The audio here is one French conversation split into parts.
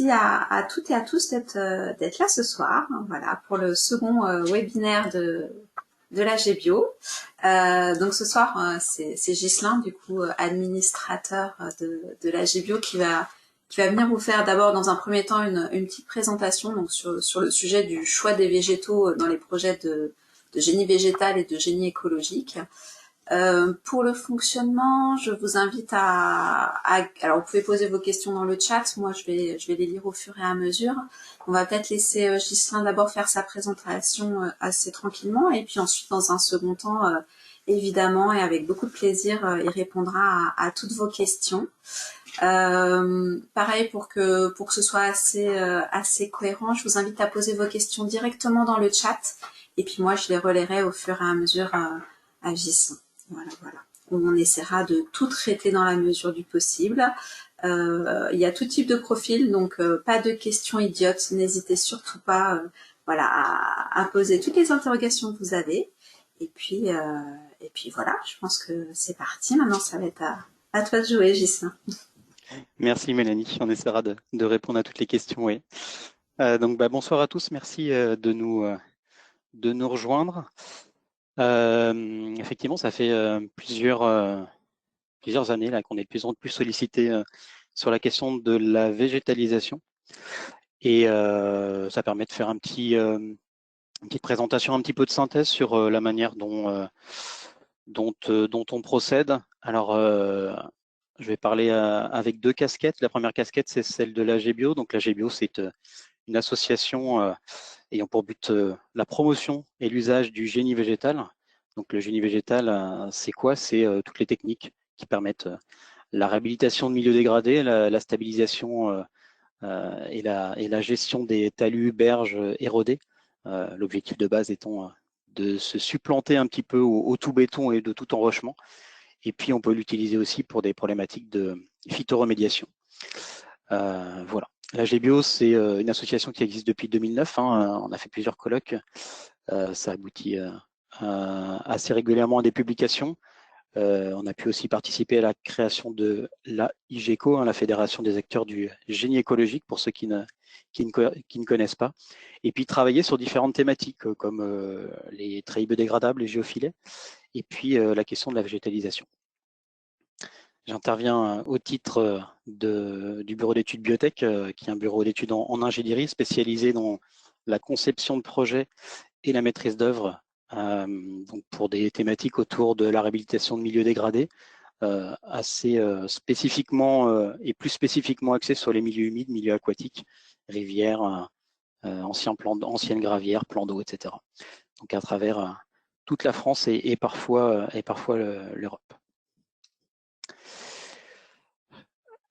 merci à toutes et à tous d'être là ce soir, hein, voilà, pour le second webinaire de l'AG Bio. Donc ce soir, c'est Ghislain, du coup, administrateur de l'AG Bio, qui va venir vous faire d'abord, dans un premier temps, une petite présentation donc sur le sujet du choix des végétaux dans les projets de génie végétal et de génie écologique. Pour le fonctionnement, je vous invite alors vous pouvez poser vos questions dans le chat. Moi, je vais les lire au fur et à mesure. On va peut-être laisser Ghislain d'abord faire sa présentation assez tranquillement, et puis ensuite, dans un second temps, évidemment, et avec beaucoup de plaisir, il répondra à toutes vos questions. Pareil, pour que ce soit assez cohérent, je vous invite à poser vos questions directement dans le chat, et puis moi, je les relayerai au fur et à mesure à Ghislain. Voilà. On essaiera de tout traiter dans la mesure du possible. Il y a tout type de profil, donc pas de questions idiotes. N'hésitez surtout pas, à poser toutes les interrogations que vous avez. Et puis voilà, je pense que c'est parti. Maintenant, ça va être à toi de jouer, Ghislain. Merci Mélanie, on essaiera de répondre à toutes les questions. Oui. Donc bonsoir à tous, merci de nous rejoindre. Effectivement, ça fait plusieurs années là qu'on est de plus en plus sollicité sur la question de la végétalisation, et ça permet de faire une petite présentation, un petit peu de synthèse sur la manière dont on procède. Alors, je vais parler avec deux casquettes. La première casquette, c'est celle de l'AG Bio. Donc l'AG Bio, c'est une association ayant pour but la promotion et l'usage du génie végétal. Donc le génie végétal, c'est quoi? C'est toutes les techniques qui permettent la réhabilitation de milieux dégradés, la stabilisation et la gestion des talus, berges érodés. L'objectif de base étant de se supplanter un petit peu au tout béton et de tout enrochement. Et puis on peut l'utiliser aussi pour des problématiques de phytoremédiation. Voilà. L'AG Bio, c'est une association qui existe depuis 2009. On a fait plusieurs colloques. Ça aboutit assez régulièrement à des publications. On a pu aussi participer à la création de la IGECO, la Fédération des acteurs du génie écologique, pour ceux qui ne connaissent pas. Et puis travailler sur différentes thématiques comme les treillis biodégradables, les géofilets, et puis la question de la végétalisation. J'interviens au titre du bureau d'études biotech, qui est un bureau d'études en ingénierie spécialisé dans la conception de projets et la maîtrise d'œuvre, donc pour des thématiques autour de la réhabilitation de milieux dégradés, assez spécifiquement et plus spécifiquement axé sur les milieux humides, milieux aquatiques, rivières, anciennes gravières, plans d'eau, etc. Donc à travers toute la France et parfois l'Europe.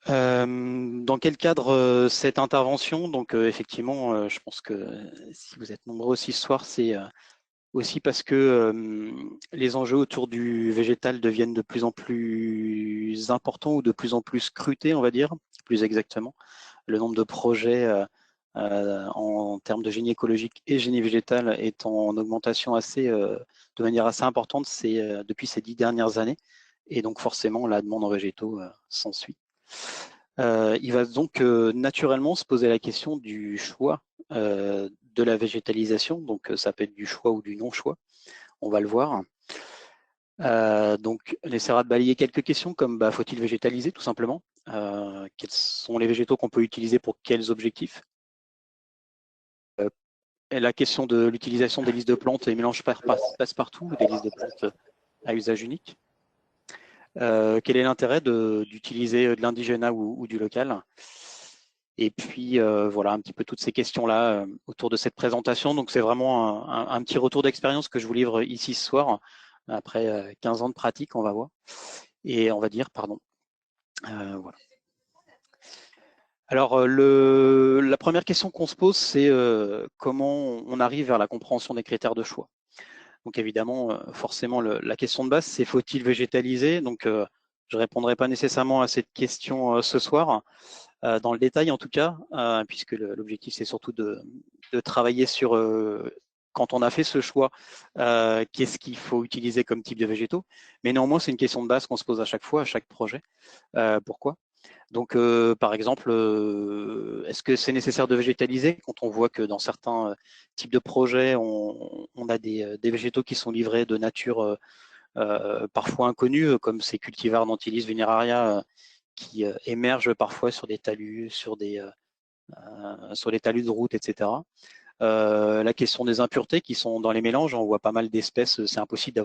Dans quel cadre cette intervention? Donc effectivement, je pense que si vous êtes nombreux aussi ce soir, c'est aussi parce que les enjeux autour du végétal deviennent de plus en plus importants ou de plus en plus scrutés, on va dire, plus exactement. Le nombre de projets en termes de génie écologique et génie végétal est en augmentation de manière assez importante depuis ces 10 dernières années. Et donc forcément, la demande en végétaux s'ensuit. Il va donc naturellement se poser la question du choix de la végétalisation. Donc ça peut être du choix ou du non-choix, on va le voir. Donc on essaiera de balayer quelques questions comme faut-il végétaliser tout simplement, quels sont les végétaux qu'on peut utiliser pour quels objectifs, et la question de l'utilisation des listes de plantes et mélanges passe-partout, des listes de plantes à usage unique. Quel est l'intérêt d'utiliser de l'indigénat ou du local? Et puis voilà un petit peu toutes ces questions-là autour de cette présentation. Donc c'est vraiment un petit retour d'expérience que je vous livre ici ce soir, après 15 ans de pratique, on va voir. Et on va dire, pardon. Voilà. Alors la première question qu'on se pose, c'est comment on arrive vers la compréhension des critères de choix. Donc évidemment, forcément, la question de base, c'est faut-il végétaliser? Donc je ne répondrai pas nécessairement à cette question ce soir, dans le détail en tout cas, puisque l'objectif c'est surtout de travailler sur, quand on a fait ce choix, qu'est-ce qu'il faut utiliser comme type de végétaux. Mais néanmoins, c'est une question de base qu'on se pose à chaque fois, à chaque projet. Pourquoi? Donc, par exemple, est-ce que c'est nécessaire de végétaliser quand on voit que dans certains types de projets, on a des végétaux qui sont livrés de nature parfois inconnue, comme ces cultivars Nantilis veneraria qui émergent parfois sur des talus, sur des talus de route, etc. La question des impuretés qui sont dans les mélanges, on voit pas mal d'espèces, c'est impossible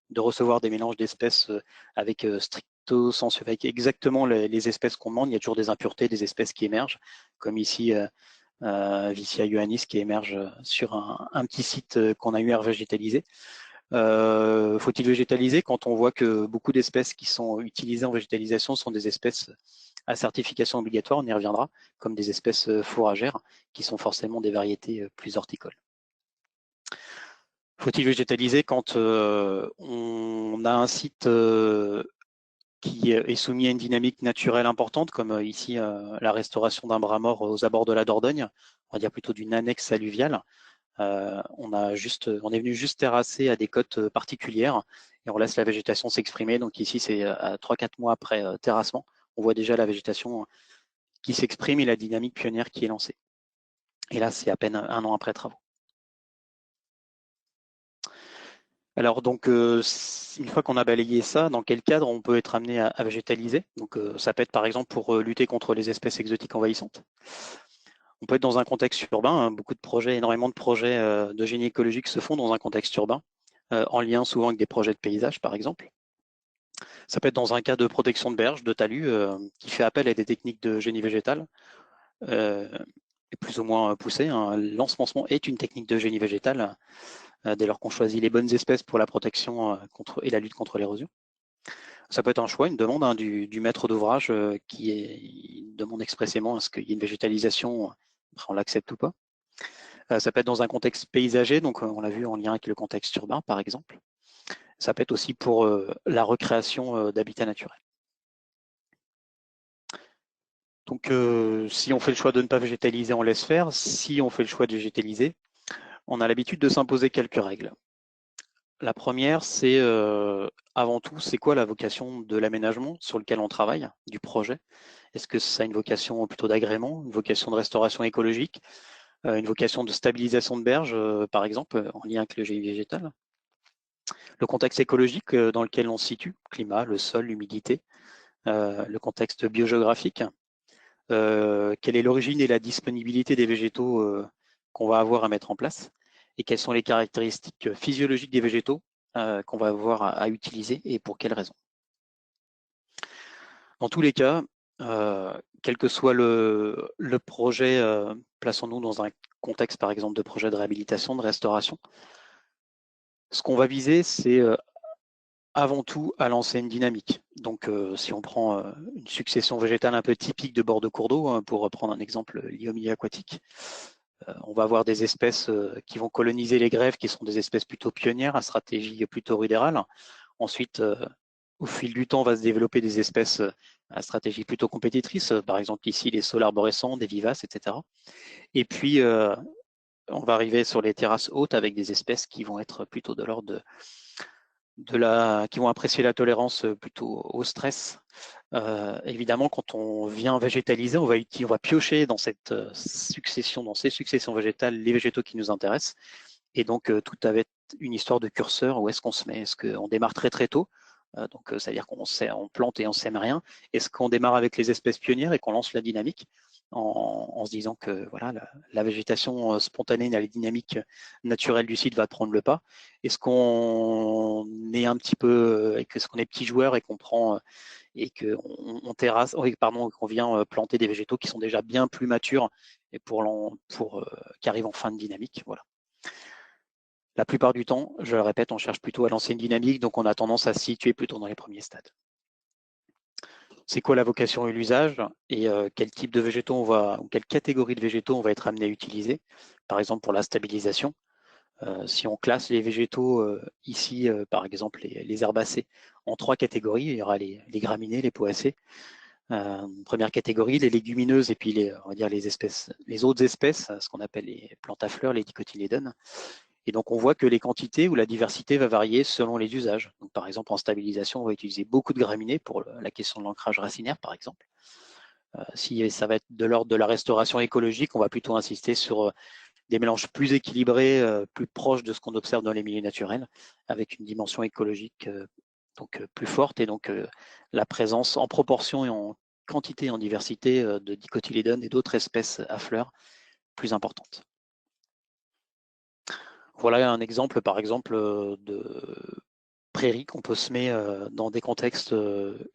de recevoir des mélanges d'espèces avec stricto sensu, avec exactement les espèces qu'on demande, il y a toujours des impuretés, des espèces qui émergent, comme ici Vicia ioannis qui émerge sur un petit site qu'on a eu à végétaliser. Faut-il végétaliser quand on voit que beaucoup d'espèces qui sont utilisées en végétalisation sont des espèces à certification obligatoire, on y reviendra, comme des espèces fourragères qui sont forcément des variétés plus horticoles. Faut-il végétaliser quand on a un site qui est soumis à une dynamique naturelle importante, comme ici la restauration d'un bras mort aux abords de la Dordogne, on va dire plutôt d'une annexe alluviale. On est venu juste terrasser à des cotes particulières et on laisse la végétation s'exprimer. Donc ici, c'est 3-4 mois après terrassement. On voit déjà la végétation qui s'exprime et la dynamique pionnière qui est lancée. Et là, c'est à peine un an après travaux. Alors donc, une fois qu'on a balayé ça, dans quel cadre on peut être amené à végétaliser? Donc ça peut être par exemple pour lutter contre les espèces exotiques envahissantes. On peut être dans un contexte urbain, hein, énormément de projets de génie écologique se font dans un contexte urbain, en lien souvent avec des projets de paysage par exemple. Ça peut être dans un cas de protection de berges, de talus, qui fait appel à des techniques de génie végétal, plus ou moins poussées, hein. L'ensemencement est une technique de génie végétal, dès lors qu'on choisit les bonnes espèces pour la protection et la lutte contre l'érosion. Ça peut être un choix, une demande hein, du maître d'ouvrage il demande expressément à ce qu'il y ait une végétalisation, on l'accepte ou pas. Ça peut être dans un contexte paysager, donc on l'a vu en lien avec le contexte urbain par exemple. Ça peut être aussi pour la recréation d'habitats naturels. Donc si on fait le choix de ne pas végétaliser, on laisse faire. Si on fait le choix de végétaliser, on a l'habitude de s'imposer quelques règles. La première, c'est avant tout, c'est quoi la vocation de l'aménagement sur lequel on travaille, du projet? Est-ce que ça a une vocation plutôt d'agrément, une vocation de restauration écologique, une vocation de stabilisation de berges, par exemple, en lien avec le génie végétal? Le contexte écologique dans lequel on se situe, climat, le sol, l'humidité, le contexte biogéographique, quelle est l'origine et la disponibilité des végétaux qu'on va avoir à mettre en place et quelles sont les caractéristiques physiologiques des végétaux qu'on va avoir à utiliser et pour quelles raisons. Dans tous les cas, quel que soit le projet, plaçons-nous dans un contexte par exemple de projet de réhabilitation, de restauration, ce qu'on va viser, c'est avant tout à lancer une dynamique. Donc si on prend une succession végétale un peu typique de bord de cours d'eau, hein, pour reprendre un exemple lié au milieu aquatique, on va avoir des espèces qui vont coloniser les grèves, qui sont des espèces plutôt pionnières, à stratégie plutôt rudérale. Ensuite, au fil du temps, va se développer des espèces à stratégie plutôt compétitrice, par exemple ici les saules arborescents, des vivaces, etc. Et puis, on va arriver sur les terrasses hautes avec des espèces qui vont être plutôt de l'ordre qui vont apprécier la tolérance plutôt au stress. Évidemment, quand on vient végétaliser, on va piocher dans cette succession, dans ces successions végétales, les végétaux qui nous intéressent. Et donc, tout avec une histoire de curseur, où est-ce qu'on se met? Est-ce qu'on démarre très très tôt? Donc, ça veut dire on plante et on sème rien. Est-ce qu'on démarre avec les espèces pionnières et qu'on lance la dynamique en se disant que voilà, la végétation spontanée, la dynamique naturelle du site va prendre le pas? Est-ce qu'on est un petit peu, est-ce qu'on est petit joueur et qu'on prend et qu'on terrasse, qu'on vient planter des végétaux qui sont déjà bien plus matures et qui arrivent en fin de dynamique, voilà. La plupart du temps, je le répète, on cherche plutôt à lancer une dynamique, donc on a tendance à se situer plutôt dans les premiers stades. C'est quoi la vocation et l'usage et quel type de végétaux ou quelle catégorie de végétaux on va être amené à utiliser? Par exemple, pour la stabilisation, si on classe les végétaux ici, par exemple les herbacées, en 3 catégories, il y aura les graminées, les poacées. Première catégorie, les légumineuses et puis on va dire les autres espèces, ce qu'on appelle les plantes à fleurs, les dicotylédones. Et donc, on voit que les quantités ou la diversité va varier selon les usages. Donc, par exemple, en stabilisation, on va utiliser beaucoup de graminées pour la question de l'ancrage racinaire, par exemple. Si ça va être de l'ordre de la restauration écologique, on va plutôt insister sur des mélanges plus équilibrés, plus proches de ce qu'on observe dans les milieux naturels, avec une dimension écologique donc plus forte, et donc la présence en proportion et en quantité et en diversité de dicotylédones et d'autres espèces à fleurs plus importantes. Voilà un exemple, par exemple, de prairies qu'on peut semer dans des contextes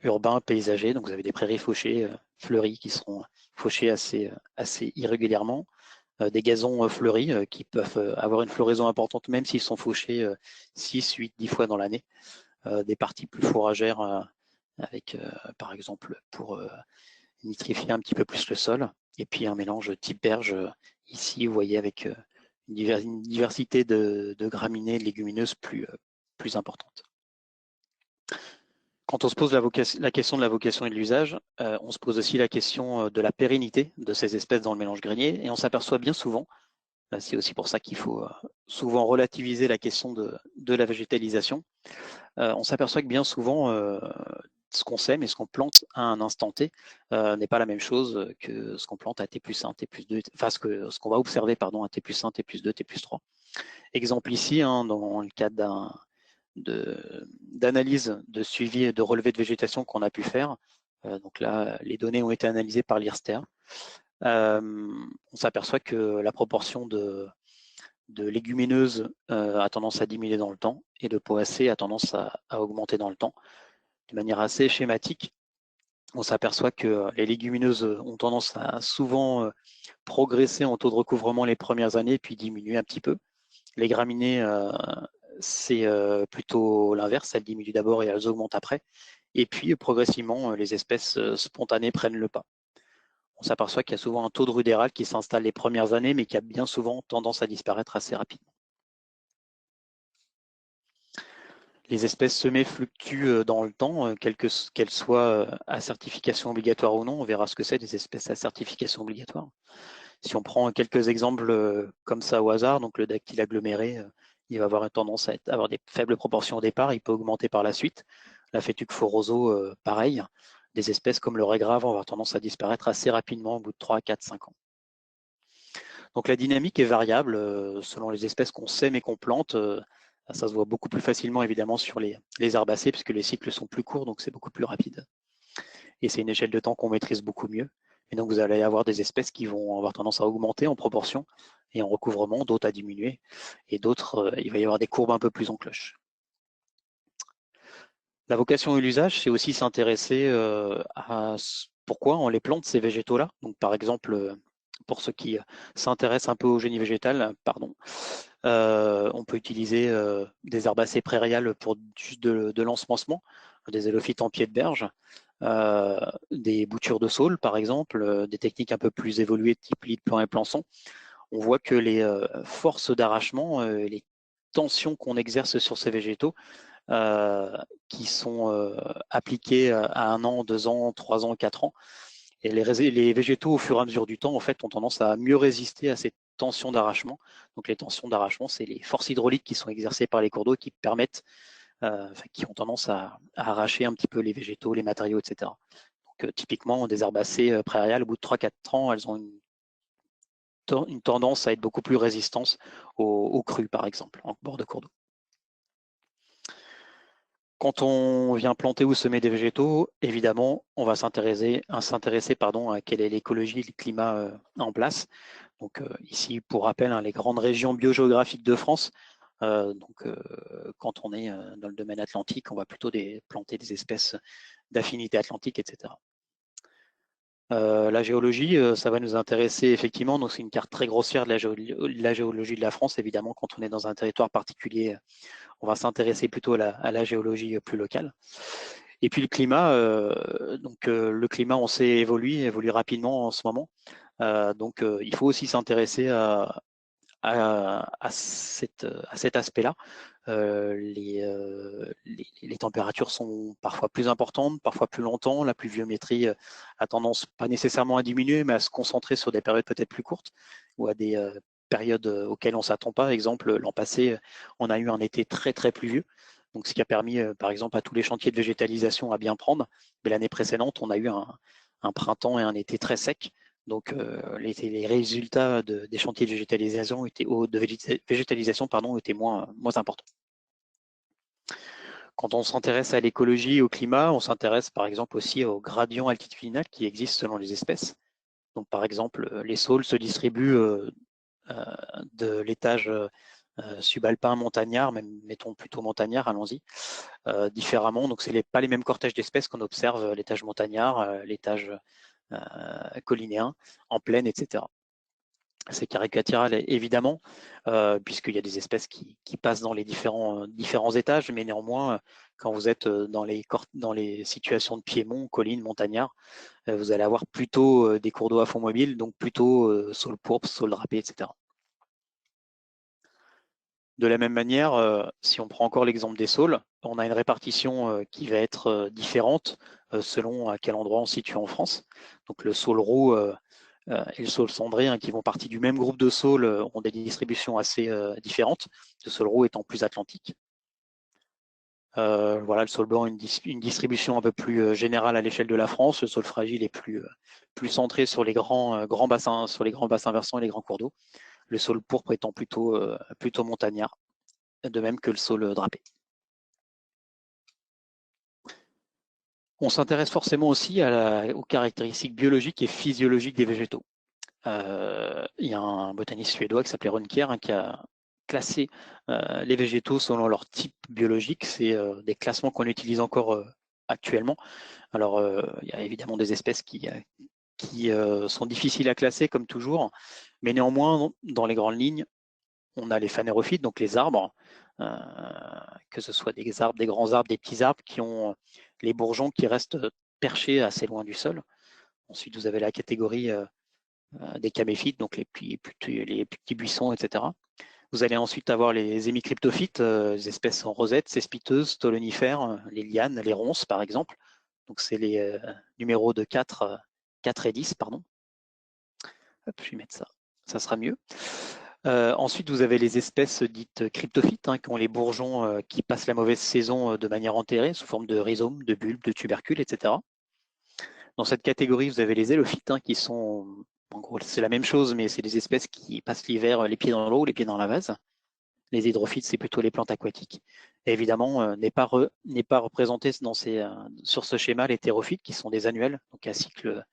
urbains, paysagers. Donc vous avez des prairies fauchées, fleuries, qui seront fauchées assez irrégulièrement. Des gazons fleuris qui peuvent avoir une floraison importante même s'ils sont fauchés 6, 8, 10 fois dans l'année. Des parties plus fourragères avec, par exemple, pour nitrifier un petit peu plus le sol. Et puis un mélange type berge ici, vous voyez, avec une diversité de graminées, de légumineuses plus importante. Quand on se pose la question de la vocation et de l'usage, on se pose aussi la question de la pérennité de ces espèces dans le mélange granier, et on s'aperçoit bien souvent, c'est aussi pour ça qu'il faut souvent relativiser la question de la végétalisation, on s'aperçoit que bien souvent, ce qu'on sème et ce qu'on plante à un instant T n'est pas la même chose que ce qu'on plante à T+1, T+2, enfin ce qu'on va observer pardon, à T+1, T+2, T+3. Exemple ici, hein, dans le cadre d'analyse, de suivi et de relevé de végétation qu'on a pu faire. Donc là, les données ont été analysées par l'IRSTER. On s'aperçoit que la proportion de légumineuses a tendance à diminuer dans le temps et de poacées a tendance à augmenter dans le temps. De manière assez schématique, on s'aperçoit que les légumineuses ont tendance à souvent progresser en taux de recouvrement les premières années, puis diminuer un petit peu. Les graminées, c'est plutôt l'inverse, elles diminuent d'abord et elles augmentent après. Et puis progressivement, les espèces spontanées prennent le pas. On s'aperçoit qu'il y a souvent un taux de rudéral qui s'installe les premières années, mais qui a bien souvent tendance à disparaître assez rapidement. Les espèces semées fluctuent dans le temps, qu'elles soient à certification obligatoire ou non. On verra ce que c'est des espèces à certification obligatoire. Si on prend quelques exemples comme ça au hasard, donc le dactyle aggloméré, il va avoir une tendance à avoir des faibles proportions au départ, il peut augmenter par la suite. La Fétuque roseau, pareil. Des espèces comme le raigrave vont avoir tendance à disparaître assez rapidement au bout de 3, 4, 5 ans. Donc la dynamique est variable selon les espèces qu'on sème et qu'on plante. Ça se voit beaucoup plus facilement évidemment sur les herbacées puisque les cycles sont plus courts, donc c'est beaucoup plus rapide. Et c'est une échelle de temps qu'on maîtrise beaucoup mieux. Et donc vous allez avoir des espèces qui vont avoir tendance à augmenter en proportion et en recouvrement, d'autres à diminuer, et d'autres, il va y avoir des courbes un peu plus en cloche. La vocation et l'usage, c'est aussi s'intéresser à pourquoi on les plante, ces végétaux-là. Donc par exemple, pour ceux qui s'intéressent un peu au génie végétal, on peut utiliser des herbacées prairiales pour juste de l'ensemencement, des élophytes en pied de berge, des boutures de saule par exemple, des techniques un peu plus évoluées type lit de plan et plançon. On voit que les forces d'arrachement, les tensions qu'on exerce sur ces végétaux, qui sont appliquées à 1 an, 2 ans, 3 ans, 4 ans, et les végétaux, au fur et à mesure du temps, en fait, ont tendance à mieux résister à ces tensions d'arrachement. Donc les tensions d'arrachement, c'est les forces hydrauliques qui sont exercées par les cours d'eau qui permettent, qui ont tendance à arracher un petit peu les végétaux, les matériaux, etc. Donc typiquement, des herbacées prairiales, au bout de 3-4 ans, elles ont une tendance à être beaucoup plus résistantes aux crues, par exemple, en bord de cours d'eau. Quand on vient planter ou semer des végétaux, évidemment, on va s'intéresser à quelle est l'écologie et le climat en place. Donc ici, pour rappel, hein, les grandes régions biogéographiques de France. Quand on est dans le domaine atlantique, on va plutôt planter des espèces d'affinité atlantique, etc. La géologie, ça va nous intéresser effectivement. Donc c'est une carte très grossière de la géologie de la France. Évidemment, quand on est dans un territoire particulier, on va s'intéresser plutôt à la géologie plus locale. Et puis le climat, le climat, on sait, évolue rapidement en ce moment. Il faut aussi s'intéresser à cet aspect-là. Les températures sont parfois plus importantes, parfois plus longtemps. La pluviométrie a tendance pas nécessairement à diminuer, mais à se concentrer sur des périodes peut-être plus courtes ou à des périodes auxquelles on ne s'attend pas. Exemple, l'an passé, on a eu un été très très pluvieux, donc ce qui a permis par exemple à tous les chantiers de végétalisation à bien prendre. Mais l'année précédente, on a eu un printemps et un été très secs. Donc les résultats des chantiers de végétalisation étaient moins importants. Quand on s'intéresse à l'écologie et au climat, on s'intéresse par exemple aussi aux gradients altitudinaux qui existent selon les espèces. Donc par exemple, les saules se distribuent de l'étage subalpin montagnard, même mettons plutôt montagnard, allons-y, différemment. Donc c'est pas les mêmes cortèges d'espèces qu'on observe l'étage montagnard, l'étage collinéen, en plaine, etc. C'est caricatural évidemment, puisqu'il y a des espèces qui passent dans les différents étages, mais néanmoins, quand vous êtes dans les situations de piémont, collines, montagnards, vous allez avoir plutôt des cours d'eau à fond mobile, donc plutôt saule pourpre, saule drapée, etc. De la même manière, si on prend encore l'exemple des saules, on a une répartition qui va être différente selon à quel endroit on se situe en France. Donc le saule roux et le saule cendré, qui vont partie du même groupe de saules, ont des distributions assez différentes, le saule roux étant plus atlantique. Voilà, le saule blanc a une distribution un peu plus générale à l'échelle de la France. Le saule fragile est plus centré sur les grands bassins, versants et les grands cours d'eau. Le saule pourpre étant plutôt montagnard, de même que le saule drapé. On s'intéresse forcément aussi aux caractéristiques biologiques et physiologiques des végétaux. Il y a un botaniste suédois qui s'appelait Rönnker qui a classé les végétaux selon leur type biologique. C'est des classements qu'on utilise encore actuellement. Alors, il y a évidemment des espèces qui sont difficiles à classer, comme toujours, mais néanmoins, dans les grandes lignes, on a les phanérophytes, donc les arbres, que ce soit des grands arbres, des petits arbres qui ont les bourgeons qui restent perchés assez loin du sol. Ensuite, vous avez la catégorie des caméphytes, donc les petits buissons, etc. Vous allez ensuite avoir les hémicryptophytes, les espèces en rosette, cespiteuses, stolonifères, les lianes, les ronces par exemple. Donc c'est les numéros de 4 et 10, pardon. Hop, je vais mettre ça, ça sera mieux. Ensuite, vous avez les espèces dites cryptophytes, qui ont les bourgeons qui passent la mauvaise saison de manière enterrée, sous forme de rhizomes, de bulbes, de tubercules, etc. Dans cette catégorie, vous avez les élophytes, qui sont, en gros, c'est la même chose, mais c'est des espèces qui passent l'hiver les pieds dans l'eau, les pieds dans la vase. Les hydrophytes, c'est plutôt les plantes aquatiques. Et évidemment, n'est pas représenté sur ce schéma les thérophytes, qui sont des annuels, donc à cycle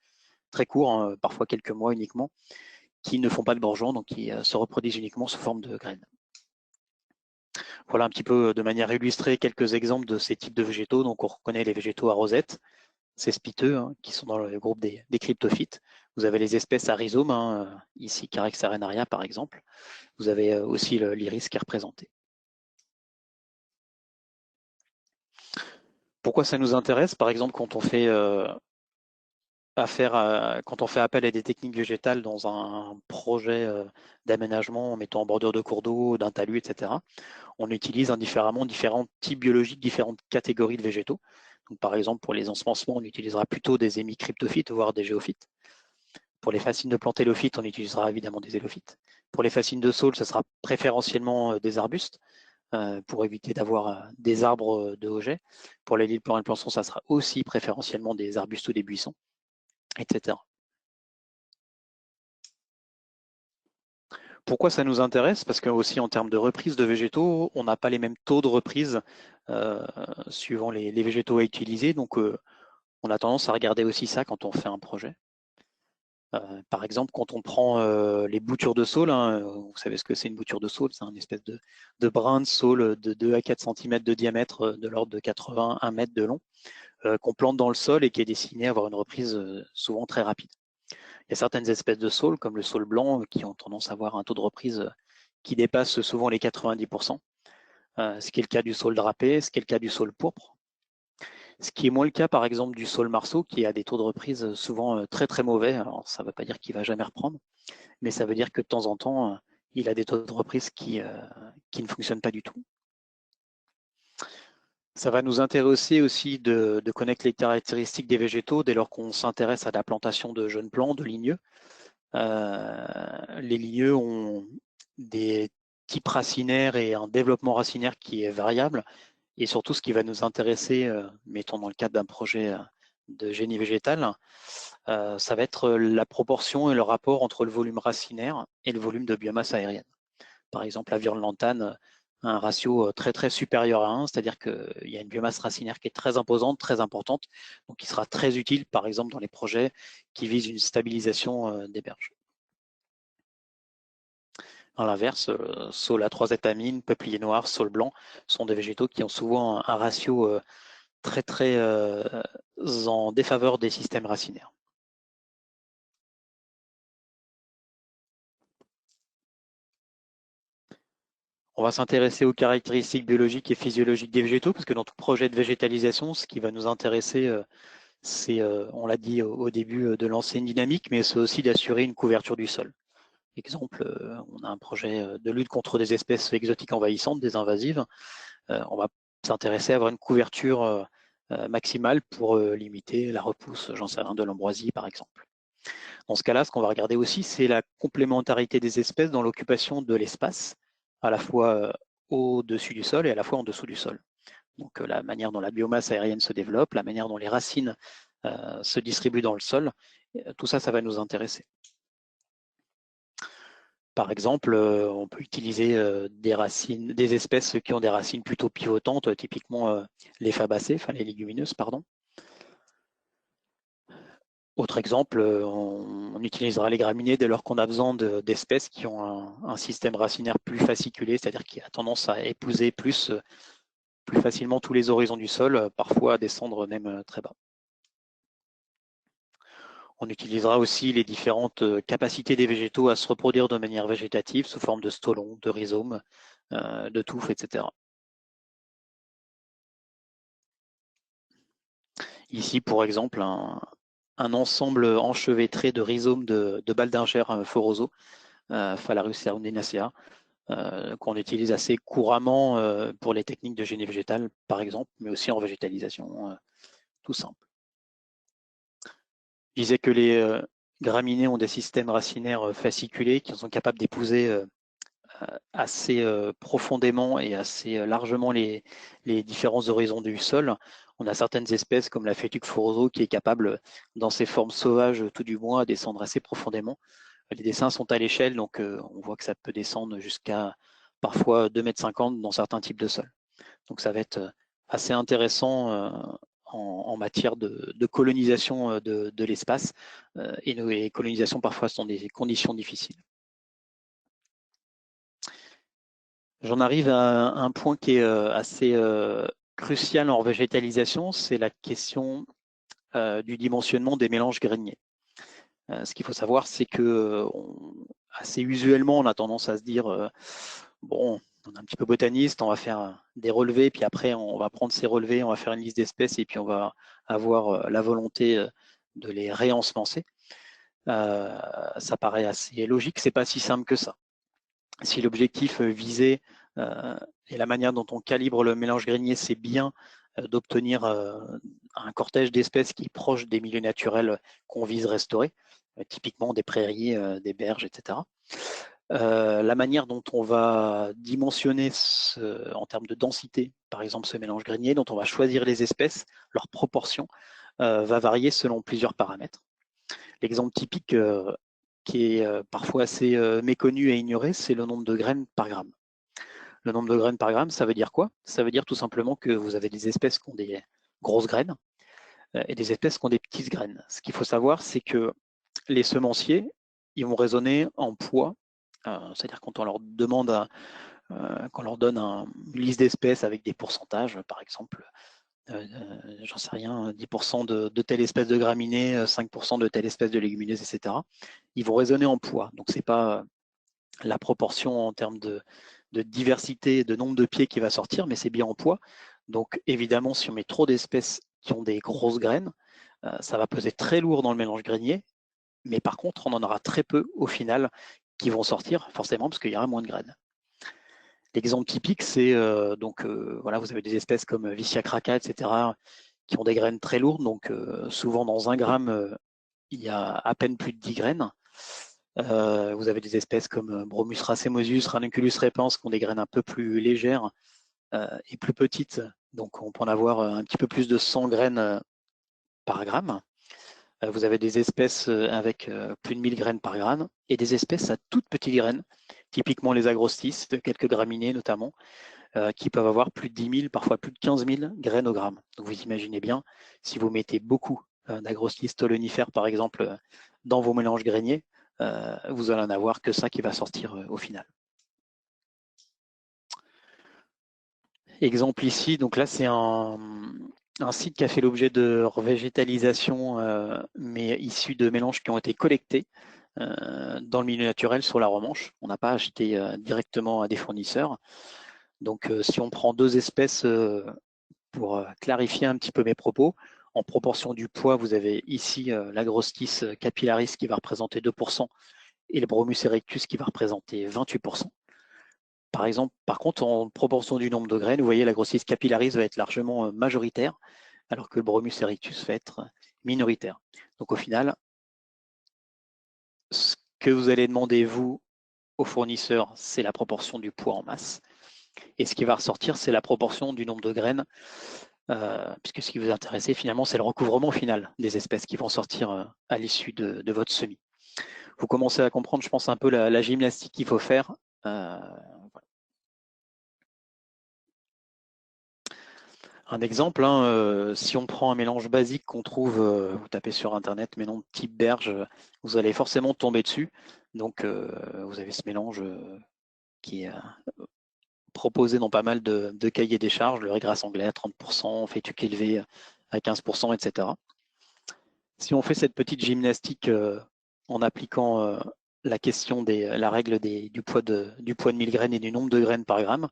très court, parfois quelques mois uniquement, qui ne font pas de bourgeons, donc qui se reproduisent uniquement sous forme de graines. Voilà un petit peu de manière illustrée quelques exemples de ces types de végétaux. Donc on reconnaît les végétaux à rosette, cespiteux, qui sont dans le groupe des cryptophytes. Vous avez les espèces à rhizome, ici Carex arenaria par exemple. Vous avez aussi l'iris qui est représenté. Pourquoi ça nous intéresse? Par exemple, quand on fait appel à des techniques végétales dans un projet d'aménagement en mettant en bordure de cours d'eau, d'un talus, etc., on utilise indifféremment différents types biologiques, différentes catégories de végétaux. Donc, par exemple, pour les ensemencements, on utilisera plutôt des hémicryptophytes, voire des géophytes. Pour les fascines de plantes élophytes, on utilisera évidemment des élophytes. Pour les fascines de saules, ce sera préférentiellement des arbustes, pour éviter d'avoir des arbres de hoget. Pour les lits de plançon, ça sera aussi préférentiellement des arbustes ou des buissons, etc. Pourquoi ça nous intéresse? Parce que aussi en termes de reprise de végétaux, on n'a pas les mêmes taux de reprise suivant les végétaux à utiliser. Donc, on a tendance à regarder aussi ça quand on fait un projet. Par exemple, quand on prend les boutures de saule, vous savez ce que c'est une bouture de saule, c'est une espèce de brin de saule de 2 à 4 cm de diamètre, de l'ordre de 81 mètres de long, qu'on plante dans le sol et qui est destiné à avoir une reprise souvent très rapide. Il y a certaines espèces de saules, comme le saule blanc, qui ont tendance à avoir un taux de reprise qui dépasse souvent les 90%, ce qui est le cas du saule drapé, ce qui est le cas du saule pourpre. Ce qui est moins le cas, par exemple, du saule marceau, qui a des taux de reprise souvent très très mauvais. Alors, ça ne veut pas dire qu'il ne va jamais reprendre, mais ça veut dire que de temps en temps, il a des taux de reprise qui ne fonctionnent pas du tout. Ça va nous intéresser aussi de connaître les caractéristiques des végétaux dès lors qu'on s'intéresse à la plantation de jeunes plants, de ligneux. Les ligneux ont des types racinaires et un développement racinaire qui est variable. Et surtout, ce qui va nous intéresser, mettons dans le cadre d'un projet de génie végétal, ça va être la proportion et le rapport entre le volume racinaire et le volume de biomasse aérienne. Par exemple, la virulentane a un ratio très très supérieur à 1, c'est-à-dire qu'il y a une biomasse racinaire qui est très imposante, très importante, donc qui sera très utile par exemple dans les projets qui visent une stabilisation des berges. À l'inverse, saule à 3-étamine, peuplier noir, saule blanc sont des végétaux qui ont souvent un ratio très très en défaveur des systèmes racinaires. On va s'intéresser aux caractéristiques biologiques et physiologiques des végétaux, parce que dans tout projet de végétalisation, ce qui va nous intéresser, c'est, on l'a dit au début, de lancer une dynamique, mais c'est aussi d'assurer une couverture du sol. Exemple, on a un projet de lutte contre des espèces exotiques envahissantes, des invasives. On va s'intéresser à avoir une couverture maximale pour limiter la repousse, j'en sais rien, de l'ambroisie par exemple. Dans ce cas-là, ce qu'on va regarder aussi, c'est la complémentarité des espèces dans l'occupation de l'espace, à la fois au-dessus du sol et à la fois en dessous du sol. Donc la manière dont la biomasse aérienne se développe, la manière dont les racines se distribuent dans le sol, tout ça, ça va nous intéresser. Par exemple, on peut utiliser des espèces qui ont des racines plutôt pivotantes, typiquement les fabacées, enfin les légumineuses, pardon. Autre exemple, on utilisera les graminées dès lors qu'on a besoin d'espèces qui ont un système racinaire plus fasciculé, c'est-à-dire qui a tendance à épouser plus facilement tous les horizons du sol, parfois à descendre même très bas. On utilisera aussi les différentes capacités des végétaux à se reproduire de manière végétative sous forme de stolons, de rhizomes, de touffes, etc. Ici, pour exemple, un ensemble enchevêtré de rhizomes de baldingère foroso, Phalaris cerundinacea, qu'on utilise assez couramment pour les techniques de génie végétal, par exemple, mais aussi en végétalisation, tout simple. Je disais que les graminées ont des systèmes racinaires fasciculés qui sont capables d'épouser assez profondément et assez largement les différents horizons du sol. On a certaines espèces comme la Phétuc foroso qui est capable, dans ses formes sauvages tout du moins, à descendre assez profondément. Les dessins sont à l'échelle, donc on voit que ça peut descendre jusqu'à parfois 2,50 m dans certains types de sols. Donc ça va être assez intéressant en matière de colonisation de l'espace. Et les colonisations parfois sont des conditions difficiles. J'en arrive à un point qui est assez crucial en végétalisation, c'est la question du dimensionnement des mélanges grainiers. Ce qu'il faut savoir, c'est que assez usuellement, on a tendance à se dire bon, on est un petit peu botaniste, on va faire des relevés, puis après, on va prendre ces relevés, on va faire une liste d'espèces, et puis on va avoir la volonté de les réensemencer. Ça paraît assez logique, c'est pas si simple que ça. Si l'objectif visé et la manière dont on calibre le mélange grenier, c'est bien d'obtenir un cortège d'espèces qui est proche des milieux naturels qu'on vise restaurer, typiquement des prairies, des berges, etc. La manière dont on va dimensionner en termes de densité, par exemple ce mélange grenier, dont on va choisir les espèces, leur proportion, va varier selon plusieurs paramètres. L'exemple typique qui est parfois assez méconnu et ignoré, c'est le nombre de graines par gramme. Le nombre de graines par gramme, ça veut dire quoi? Ça veut dire tout simplement que vous avez des espèces qui ont des grosses graines et des espèces qui ont des petites graines. Ce qu'il faut savoir, c'est que les semenciers, ils vont raisonner en poids, c'est-à-dire quand on leur demande, qu'on leur donne une liste d'espèces avec des pourcentages, par exemple, j'en sais rien, 10% de telle espèce de graminée, 5% de telle espèce de légumineuse, etc. Ils vont raisonner en poids. Donc, ce n'est pas la proportion en termes de diversité, de nombre de pieds qui va sortir, mais c'est bien en poids. Donc, évidemment, si on met trop d'espèces qui ont des grosses graines, ça va peser très lourd dans le mélange grainier. Mais par contre, on en aura très peu au final qui vont sortir, forcément, parce qu'il y aura moins de graines. L'exemple typique, c'est voilà, vous avez des espèces comme Vicia craca, etc., qui ont des graines très lourdes. Donc, souvent, dans 1 gramme, il y a à peine plus de 10 graines. Vous avez des espèces comme Bromus racemosus, Ranunculus repens, qui ont des graines un peu plus légères et plus petites. Donc, on peut en avoir un petit peu plus de 100 graines par gramme. Vous avez des espèces avec plus de 1000 graines par gramme et des espèces à toutes petites graines, typiquement les agrostis, quelques graminées notamment, qui peuvent avoir plus de 10 000, parfois plus de 15 000 graines au gramme. Donc vous imaginez bien, si vous mettez beaucoup d'agrostis stolonifères, par exemple, dans vos mélanges grainiers, vous allez en avoir que ça qui va sortir au final. Exemple ici, donc là c'est un site qui a fait l'objet de revégétalisation, mais issu de mélanges qui ont été collectés dans le milieu naturel sur la Romanche. On n'a pas acheté directement à des fournisseurs. Donc si on prend deux espèces pour clarifier un petit peu mes propos, en proportion du poids, vous avez ici l'agrostis capillaris qui va représenter 2% et le bromus erectus qui va représenter 28%. Par exemple, par contre, en proportion du nombre de graines, vous voyez, l'agrostis capillaris va être largement majoritaire, alors que le bromus erectus va être minoritaire. Donc au final, ce que vous allez demander, vous, au fournisseur, c'est la proportion du poids en masse. Et ce qui va ressortir, c'est la proportion du nombre de graines, puisque ce qui vous intéresse, finalement, c'est le recouvrement final des espèces qui vont sortir à l'issue de votre semis. Vous commencez à comprendre, je pense, un peu la gymnastique qu'il faut faire. Voilà. Un exemple, si on prend un mélange basique qu'on trouve, vous tapez sur Internet, mélange type berge, vous allez forcément tomber dessus. Donc, vous avez ce mélange qui est proposé dans pas mal de cahiers des charges, le riz gras anglais à 30%, fétuque élevé à 15%, etc. Si on fait cette petite gymnastique en appliquant la question la règle du poids de 1000 graines et du nombre de graines par gramme,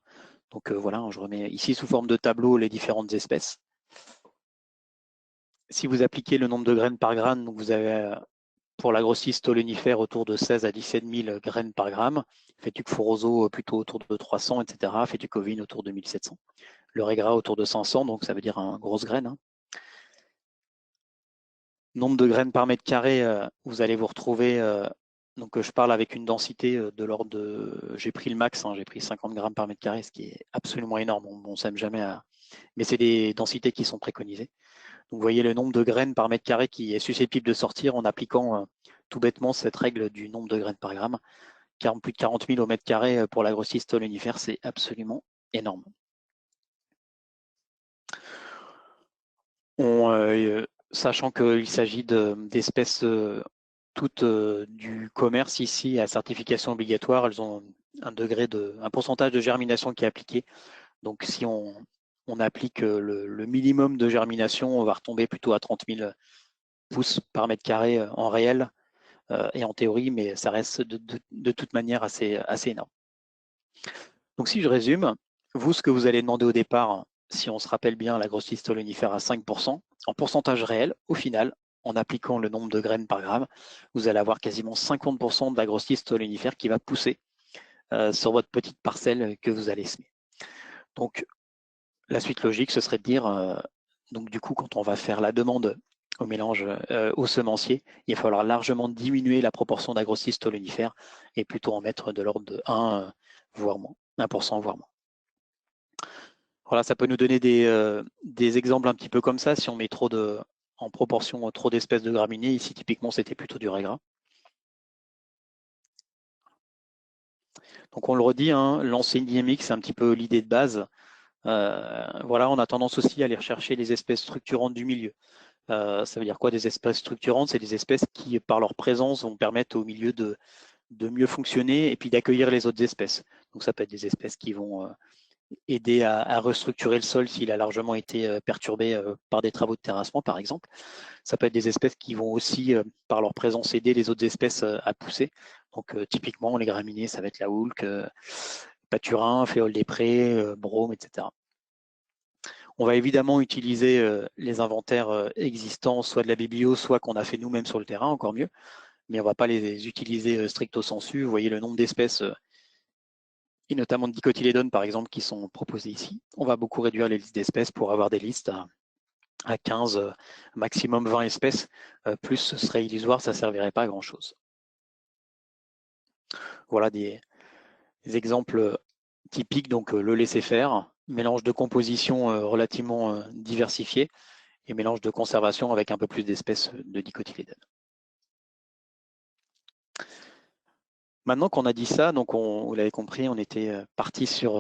donc voilà, je remets ici sous forme de tableau les différentes espèces. Si vous appliquez le nombre de graines par gramme, donc vous avez pour l'agrostis stolonifère autour de 16 à 17 000 graines par gramme, fétuque foroso plutôt autour de 300, etc. Fétuque ovine autour de 1700. Le riz gras autour de 500, donc ça veut dire une grosse graine. Nombre de graines par mètre carré, vous allez vous retrouver, donc je parle avec une densité de l'ordre de, j'ai pris le max, j'ai pris 50 grammes par mètre carré, ce qui est absolument énorme, on ne s'aime jamais à, mais c'est des densités qui sont préconisées. Donc vous voyez le nombre de graines par mètre carré qui est susceptible de sortir en appliquant tout bêtement cette règle du nombre de graines par gramme. Plus de 40 000 au mètre carré pour l'agrostis stolonifère, c'est absolument énorme. Sachant qu'il s'agit d'espèces toutes du commerce ici à certification obligatoire, elles ont un pourcentage de germination qui est appliqué. Donc si on applique le minimum de germination, on va retomber plutôt à 30 000 pouces par mètre carré en réel et en théorie, mais ça reste de toute manière assez énorme. Donc si je résume, vous, ce que vous allez demander au départ, si on se rappelle bien l'agrostis stolonifère à 5%, en pourcentage réel, au final, en appliquant le nombre de graines par gramme, vous allez avoir quasiment 50% d'agrostis stolonifère qui va pousser sur votre petite parcelle que vous allez semer. Donc la suite logique, ce serait de dire, donc du coup, quand on va faire la demande au mélange au semencier, il va falloir largement diminuer la proportion d'agrostis stolonifère et plutôt en mettre de l'ordre de 1, voire moins, 1%, voire moins. Voilà, ça peut nous donner des exemples un petit peu comme ça, si on met en proportion trop d'espèces de graminées. Ici, typiquement, c'était plutôt du riz gras. Donc on le redit, lancer une dynamique, c'est un petit peu l'idée de base. Voilà, on a tendance aussi à aller rechercher les espèces structurantes du milieu. Ça veut dire quoi des espèces structurantes? C'est des espèces qui, par leur présence, vont permettre au milieu de mieux fonctionner et puis d'accueillir les autres espèces. Donc ça peut être des espèces qui vont aider à restructurer le sol s'il a largement été perturbé par des travaux de terrassement, par exemple. Ça peut être des espèces qui vont aussi, par leur présence, aider les autres espèces à pousser. Donc typiquement, les graminées, ça va être la houlque, pâturin, féole des prés, brome, etc. On va évidemment utiliser les inventaires existants, soit de la biblio, soit qu'on a fait nous-mêmes sur le terrain, encore mieux, mais on ne va pas les utiliser stricto sensu. Vous voyez le nombre d'espèces, et notamment de dicotylédones, par exemple, qui sont proposées ici. On va beaucoup réduire les listes d'espèces pour avoir des listes à 15, maximum 20 espèces. Plus, ce serait illusoire, ça ne servirait pas à grand-chose. Voilà des exemples typiques, donc le laisser faire, mélange de compositions relativement diversifiées, et mélange de conservation avec un peu plus d'espèces de dicotylédones. Maintenant qu'on a dit ça, donc vous l'avez compris, on était parti sur,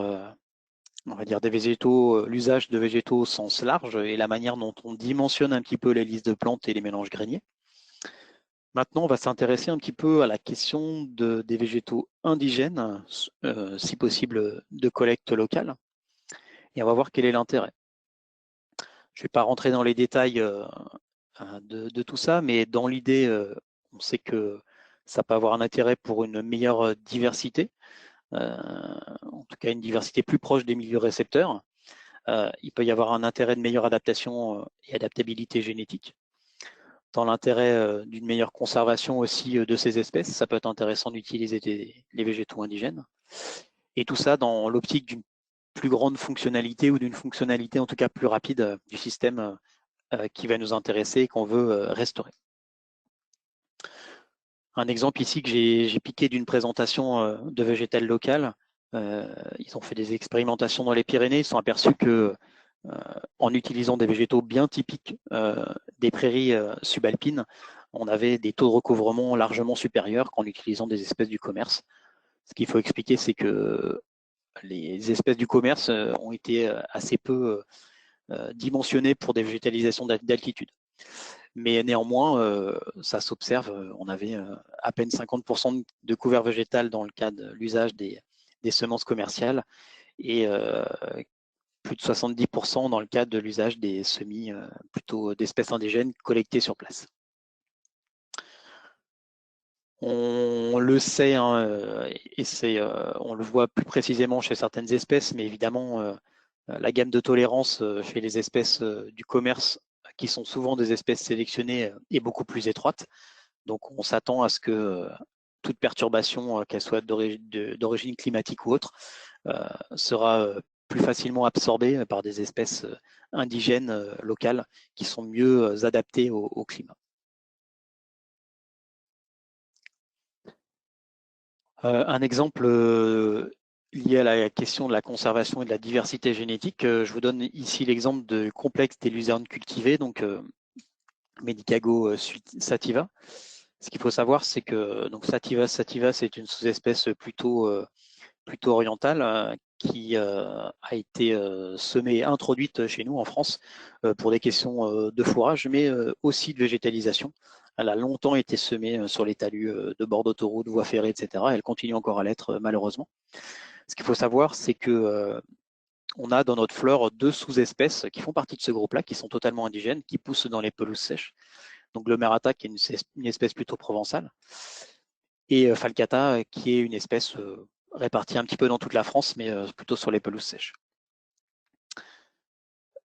on va dire, des végétaux, l'usage de végétaux au sens large et la manière dont on dimensionne un petit peu les listes de plantes et les mélanges grainiers. Maintenant, on va s'intéresser un petit peu à la question des végétaux indigènes, si possible de collecte locale, et on va voir quel est l'intérêt. Je ne vais pas rentrer dans les détails de tout ça, mais dans l'idée, on sait que ça peut avoir un intérêt pour une meilleure diversité, en tout cas une diversité plus proche des milieux récepteurs. Il peut y avoir un intérêt de meilleure adaptation et adaptabilité génétique. Dans l'intérêt d'une meilleure conservation aussi de ces espèces, ça peut être intéressant d'utiliser les végétaux indigènes. Et tout ça dans l'optique d'une plus grande fonctionnalité ou d'une fonctionnalité en tout cas plus rapide du système qui va nous intéresser et qu'on veut restaurer. Un exemple ici que j'ai piqué d'une présentation de végétal local. Ils ont fait des expérimentations dans les Pyrénées. Ils se sont aperçus que en utilisant des végétaux bien typiques des prairies subalpines, on avait des taux de recouvrement largement supérieurs qu'en utilisant des espèces du commerce. Ce qu'il faut expliquer, c'est que les espèces du commerce ont été assez peu dimensionnées pour des végétalisations d'altitude. Mais néanmoins, ça s'observe, on avait à peine 50% de couvert végétal dans le cas de l'usage des semences commerciales et plus de 70% dans le cadre de l'usage des semis plutôt d'espèces indigènes collectées sur place. On le sait, hein, et on le voit plus précisément chez certaines espèces, mais évidemment, la gamme de tolérance chez les espèces du commerce, qui sont souvent des espèces sélectionnées, est beaucoup plus étroite. Donc on s'attend à ce que toute perturbation, qu'elle soit d'origine climatique ou autre, sera plus facilement absorbée par des espèces indigènes locales qui sont mieux adaptées au climat. Un exemple lié à la question de la conservation et de la diversité génétique, je vous donne ici l'exemple du complexe des luzernes cultivées, donc Medicago sativa. Ce qu'il faut savoir, c'est que donc sativa, c'est une sous-espèce plutôt orientale qui a été semée et introduite chez nous en France pour des questions de fourrage, mais aussi de végétalisation. Elle a longtemps été semée sur les talus de bord d'autoroute, voies ferrées, etc. Elle continue encore à l'être malheureusement. Ce qu'il faut savoir, c'est que on a dans notre flore deux sous-espèces qui font partie de ce groupe-là, qui sont totalement indigènes, qui poussent dans les pelouses sèches. Donc Glomerata, qui est une espèce plutôt provençale, et Falcata, qui est une espèce répartie un petit peu dans toute la France, mais plutôt sur les pelouses sèches.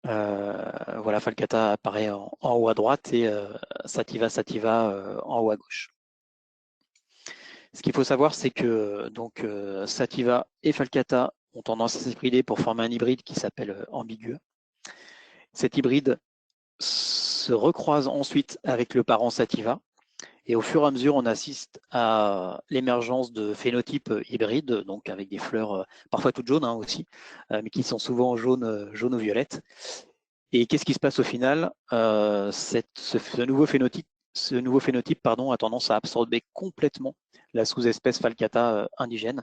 Voilà, Falcata apparaît en haut à droite et Sativa en haut à gauche. Ce qu'il faut savoir, c'est que donc Sativa et Falcata ont tendance à s'hybrider pour former un hybride qui s'appelle Ambiguë. Cet hybride se recroise ensuite avec le parent Sativa, et au fur et à mesure, on assiste à l'émergence de phénotypes hybrides, donc avec des fleurs parfois toutes jaunes aussi, mais qui sont souvent jaunes ou violettes. Et qu'est-ce qui se passe au final? Ce nouveau phénotype a tendance à absorber complètement la sous-espèce Falcata indigène,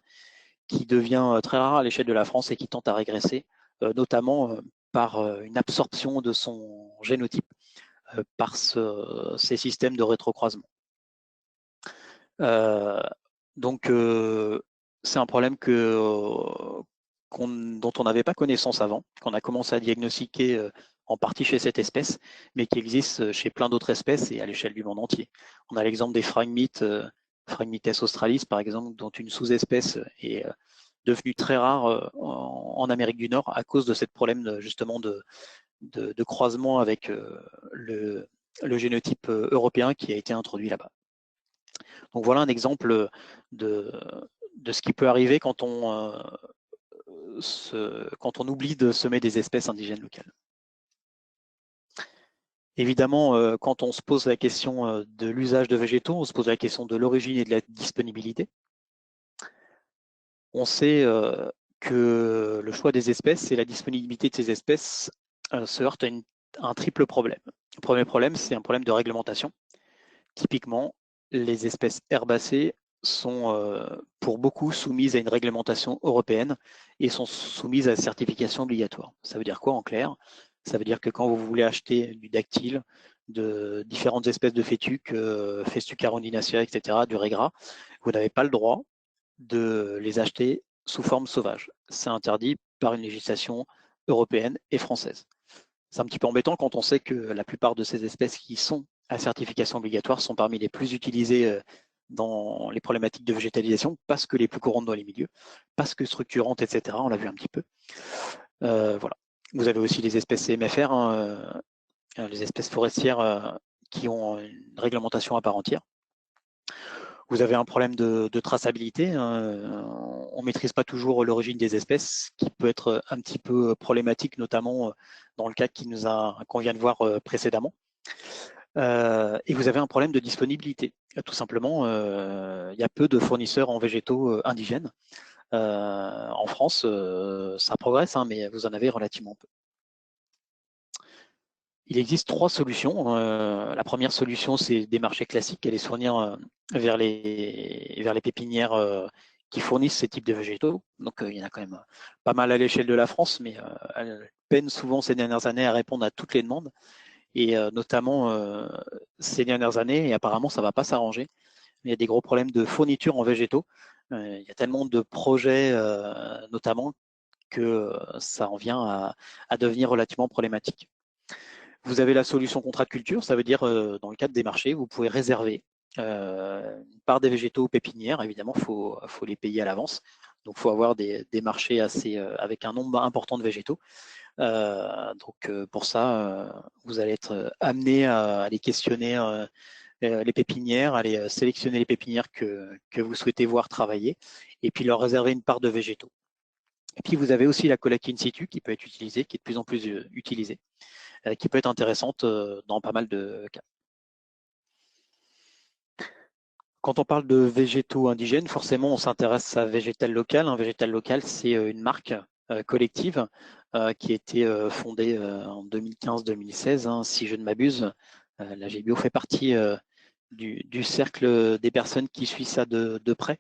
qui devient très rare à l'échelle de la France et qui tente à régresser, notamment par une absorption de son génotype par ces systèmes de rétrocroisement. Donc, c'est un problème dont on n'avait pas connaissance avant, qu'on a commencé à diagnostiquer en partie chez cette espèce, mais qui existe chez plein d'autres espèces et à l'échelle du monde entier. On a l'exemple des phragmites, Phragmites australis par exemple, dont une sous-espèce est devenue très rare en Amérique du Nord à cause de ce problème justement de croisement avec le génotype européen qui a été introduit là-bas. Donc voilà un exemple de ce qui peut arriver quand on oublie de semer des espèces indigènes locales. Évidemment, quand on se pose la question de l'usage de végétaux, on se pose la question de l'origine et de la disponibilité. On sait que le choix des espèces et la disponibilité de ces espèces se heurtent à une un triple problème. Le premier problème, c'est un problème de réglementation. Typiquement, les espèces herbacées sont pour beaucoup soumises à une réglementation européenne et sont soumises à certification obligatoire. Ça veut dire quoi en clair? Ça veut dire que quand vous voulez acheter du dactyle, de différentes espèces de fétuques, Festuc carolinacea, etc., du régras, vous n'avez pas le droit de les acheter sous forme sauvage. C'est interdit par une législation européenne et française. C'est un petit peu embêtant quand on sait que la plupart de ces espèces qui sont à certification obligatoire sont parmi les plus utilisées dans les problématiques de végétalisation, parce que les plus courantes dans les milieux, parce que structurantes, etc. On l'a vu un petit peu. Voilà. Vous avez aussi les espèces CMFR, hein, les espèces forestières qui ont une réglementation à part entière. Vous avez un problème de traçabilité. Hein. On ne maîtrise pas toujours l'origine des espèces, qui peut être un petit peu problématique, notamment dans le cas qu'on vient de voir précédemment. Et vous avez un problème de disponibilité. Tout simplement, il y a peu de fournisseurs en végétaux indigènes. En France, ça progresse, hein, mais vous en avez relativement peu. Il existe 3 solutions. La première solution, c'est des marchés classiques, aller se fournir vers les pépinières qui fournissent ces types de végétaux. Donc, il y en a quand même pas mal à l'échelle de la France, mais elles peinent souvent ces dernières années à répondre à toutes les demandes. Et notamment ces dernières années, et apparemment, ça ne va pas s'arranger. Il y a des gros problèmes de fourniture en végétaux. Il y a tellement de projets, notamment, que ça en vient à devenir relativement problématique. Vous avez la solution contrat de culture, ça veut dire dans le cadre des marchés, vous pouvez réserver une part des végétaux aux pépinières. Évidemment, il faut les payer à l'avance. Donc, il faut avoir des marchés avec un nombre important de végétaux. Donc, pour ça, vous allez être amené à aller questionner les pépinières, aller sélectionner les pépinières que vous souhaitez voir travailler et puis leur réserver une part de végétaux. Et puis, vous avez aussi la collecte in situ qui peut être utilisée, qui est de plus en plus utilisée, qui peut être intéressante dans pas mal de cas. Quand on parle de végétaux indigènes, forcément, on s'intéresse à Végétal Local. Un Végétal Local, c'est une marque collective qui a été fondée en 2015-2016, hein, si je ne m'abuse. La GBio fait partie du cercle des personnes qui suivent ça de près.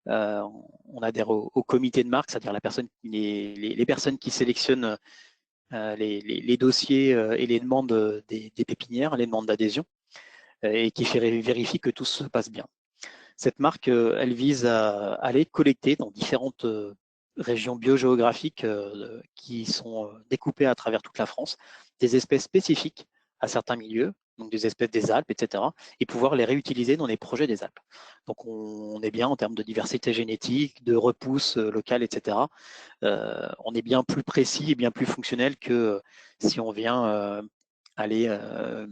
On adhère au comité de marque, c'est-à-dire les personnes qui sélectionnent les dossiers et les demandes des pépinières, les demandes d'adhésion, et qui vérifie que tout se passe bien. Cette marque, elle vise à aller collecter dans différentes régions biogéographiques qui sont découpées à travers toute la France, des espèces spécifiques à certains milieux, donc des espèces des Alpes, etc., et pouvoir les réutiliser dans les projets des Alpes. Donc on est bien en termes de diversité génétique, de repousse locale, etc. On est bien plus précis et bien plus fonctionnel que si on vient aller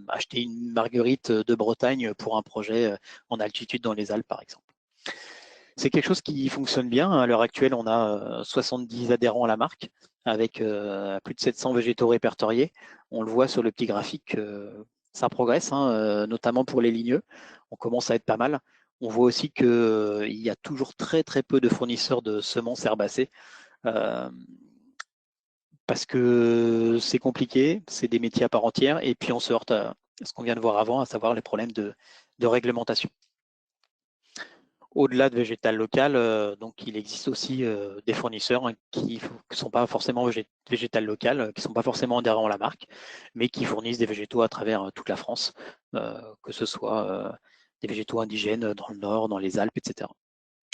acheter une marguerite de Bretagne pour un projet en altitude dans les Alpes, par exemple. C'est quelque chose qui fonctionne bien. À l'heure actuelle, on a 70 adhérents à la marque, avec plus de 700 végétaux répertoriés. On le voit sur le petit graphique, ça progresse, hein, notamment pour les ligneux. On commence à être pas mal. On voit aussi qu'il y a toujours très très peu de fournisseurs de semences herbacées. Parce que c'est compliqué, c'est des métiers à part entière, et puis on se heurte à ce qu'on vient de voir avant, à savoir les problèmes de réglementation. Au-delà de végétal local, donc il existe aussi des fournisseurs qui ne sont pas forcément végétal local, qui ne sont pas forcément adhérents à la marque, mais qui fournissent des végétaux à travers toute la France, que ce soit des végétaux indigènes dans le Nord, dans les Alpes, etc.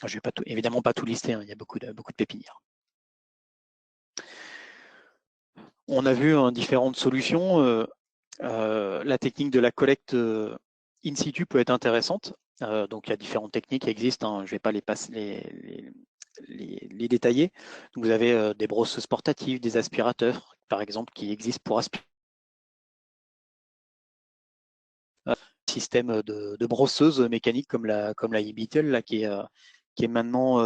Je ne vais évidemment pas tout lister, hein, il y a beaucoup de pépinières. On a vu différentes solutions. La technique de la collecte in situ peut être intéressante. Donc il y a différentes techniques qui existent, hein. Je ne vais pas les détailler. Donc, vous avez des brosseuses portatives, des aspirateurs, par exemple, qui existent pour aspirer. Système de brosseuse mécanique comme la e-Beetle, là, qui est maintenant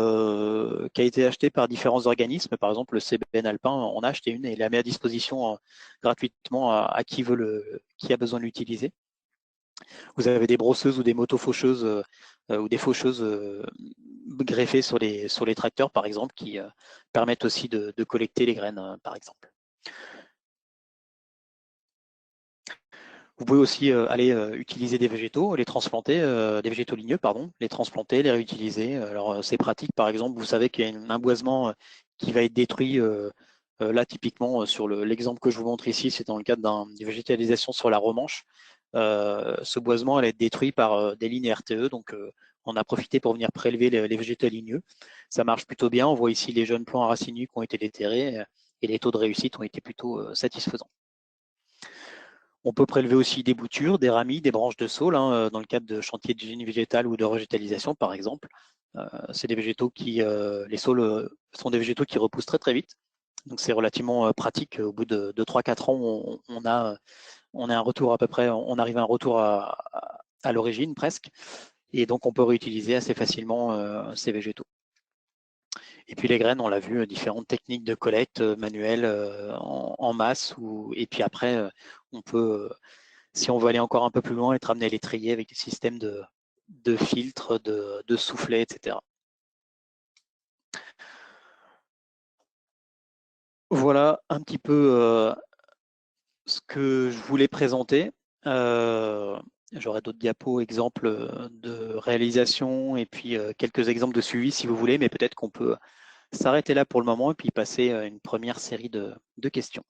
qui a été acheté par différents organismes. Par exemple, le CBN Alpin en a acheté une et la met à disposition gratuitement à qui a besoin de l'utiliser. Vous avez des brosseuses ou des moto-faucheuses ou des faucheuses greffées sur les tracteurs, par exemple, qui permettent aussi de collecter les graines, par exemple. Vous pouvez aussi aller utiliser des végétaux, les transplanter, des végétaux ligneux, pardon, les transplanter, les réutiliser. Alors c'est pratique, par exemple, vous savez qu'il y a un boisement qui va être détruit. Là, typiquement, sur l'exemple que je vous montre ici, c'est dans le cadre d'une végétalisation sur la Romanche. Ce boisement allait être détruit par des lignes RTE, donc on a profité pour venir prélever les végétaux ligneux. Ça marche plutôt bien. On voit ici les jeunes plants aracinus qui ont été déterrés et les taux de réussite ont été plutôt satisfaisants. On peut prélever aussi des boutures, des ramis, des branches de saule, dans le cadre de chantiers de génie végétal ou de végétalisation, par exemple. C'est des végétaux les saules sont des végétaux qui repoussent très très vite. Donc c'est relativement pratique. Au bout de 3-4 ans, on a un retour à peu près, on arrive à un retour à l'origine presque. Et donc on peut réutiliser assez facilement ces végétaux. Et puis les graines, on l'a vu, différentes techniques de collecte manuelle en masse. Et puis après, on peut, si on veut aller encore un peu plus loin, être amené à les trier avec des systèmes de filtres, de soufflets, etc. Voilà un petit peu ce que je voulais présenter. J'aurai d'autres diapos, exemples de réalisation et puis quelques exemples de suivi si vous voulez, mais peut-être qu'on peut s'arrêter là pour le moment et puis passer à une première série de questions.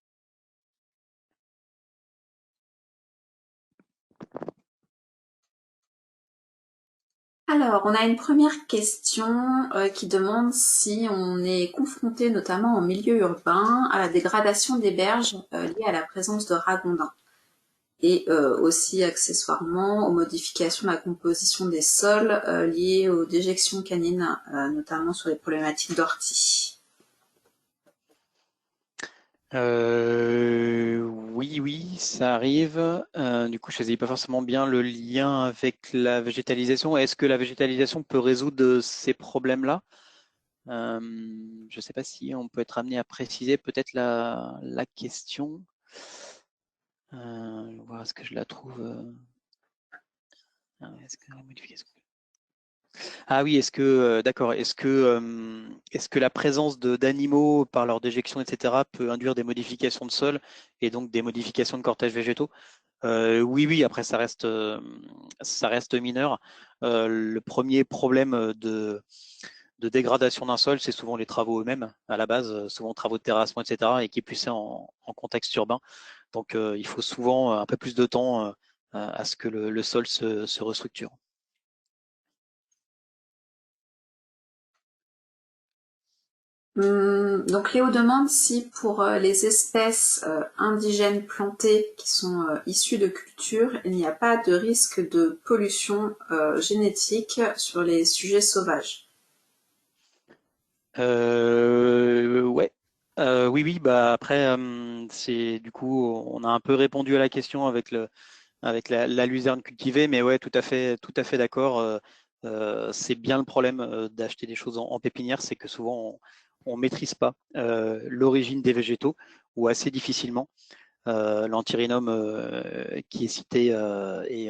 Alors, on a une première question qui demande si on est confronté, notamment en milieu urbain, à la dégradation des berges liée à la présence de ragondins et aussi accessoirement aux modifications de la composition des sols liées aux déjections canines, notamment sur les problématiques d'ortie. Oui, ça arrive. Du coup, je ne saisis pas forcément bien le lien avec la végétalisation. Est-ce que la végétalisation peut résoudre ces problèmes-là? Je ne sais pas si on peut être amené à préciser peut-être la question. Voir est-ce que je la trouve. Est-ce que la modification. Ah oui, d'accord, est-ce que la présence d'animaux par leur déjection, etc., peut induire des modifications de sol et donc des modifications de cortèges végétaux? Oui, après ça reste mineur. Le premier problème de dégradation d'un sol, c'est souvent les travaux eux-mêmes, à la base, souvent travaux de terrassement, etc., et qui est poussé en contexte urbain. Donc il faut souvent un peu plus de temps à ce que le sol se restructure. Donc Léo demande si pour les espèces indigènes plantées qui sont issues de cultures, il n'y a pas de risque de pollution génétique sur les sujets sauvages. Ouais. Oui, bah après, c'est du coup, on a un peu répondu à la question avec la luzerne cultivée, mais ouais, tout à fait d'accord. C'est bien le problème d'acheter des choses en pépinière, c'est que souvent on maîtrise pas l'origine des végétaux ou assez difficilement. L'anthirhinum qui est cité est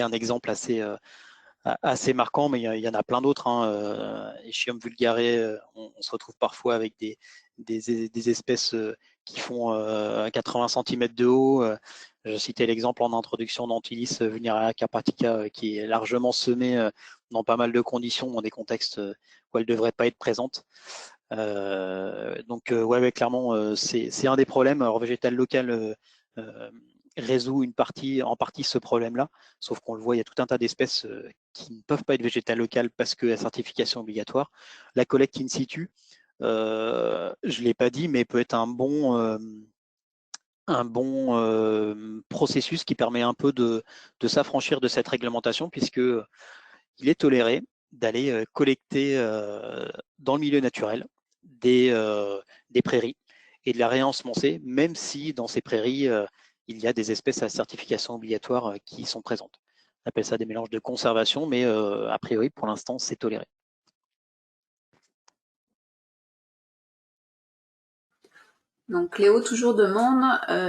un exemple assez marquant, mais il y en a plein d'autres. Echium vulgare, on se retrouve parfois avec des espèces qui font 80 cm de haut. Je citais l'exemple en introduction d'Antilis vulneraria carpatica qui est largement semée dans pas mal de conditions, dans des contextes où elle ne devrait pas être présente. Donc, ouais, clairement, c'est un des problèmes. Alors, végétal local résout en partie ce problème-là, sauf qu'on le voit, il y a tout un tas d'espèces qui ne peuvent pas être végétales locales parce que la certification est obligatoire. La collecte in situ, je ne l'ai pas dit, mais peut être un bon processus qui permet un peu de s'affranchir de cette réglementation, puisque il est toléré d'aller collecter dans le milieu naturel des prairies et de la réensemencer, même si dans ces prairies, il y a des espèces à certification obligatoire qui sont présentes. On appelle ça des mélanges de conservation, mais a priori, pour l'instant, c'est toléré. Donc Léo toujours demande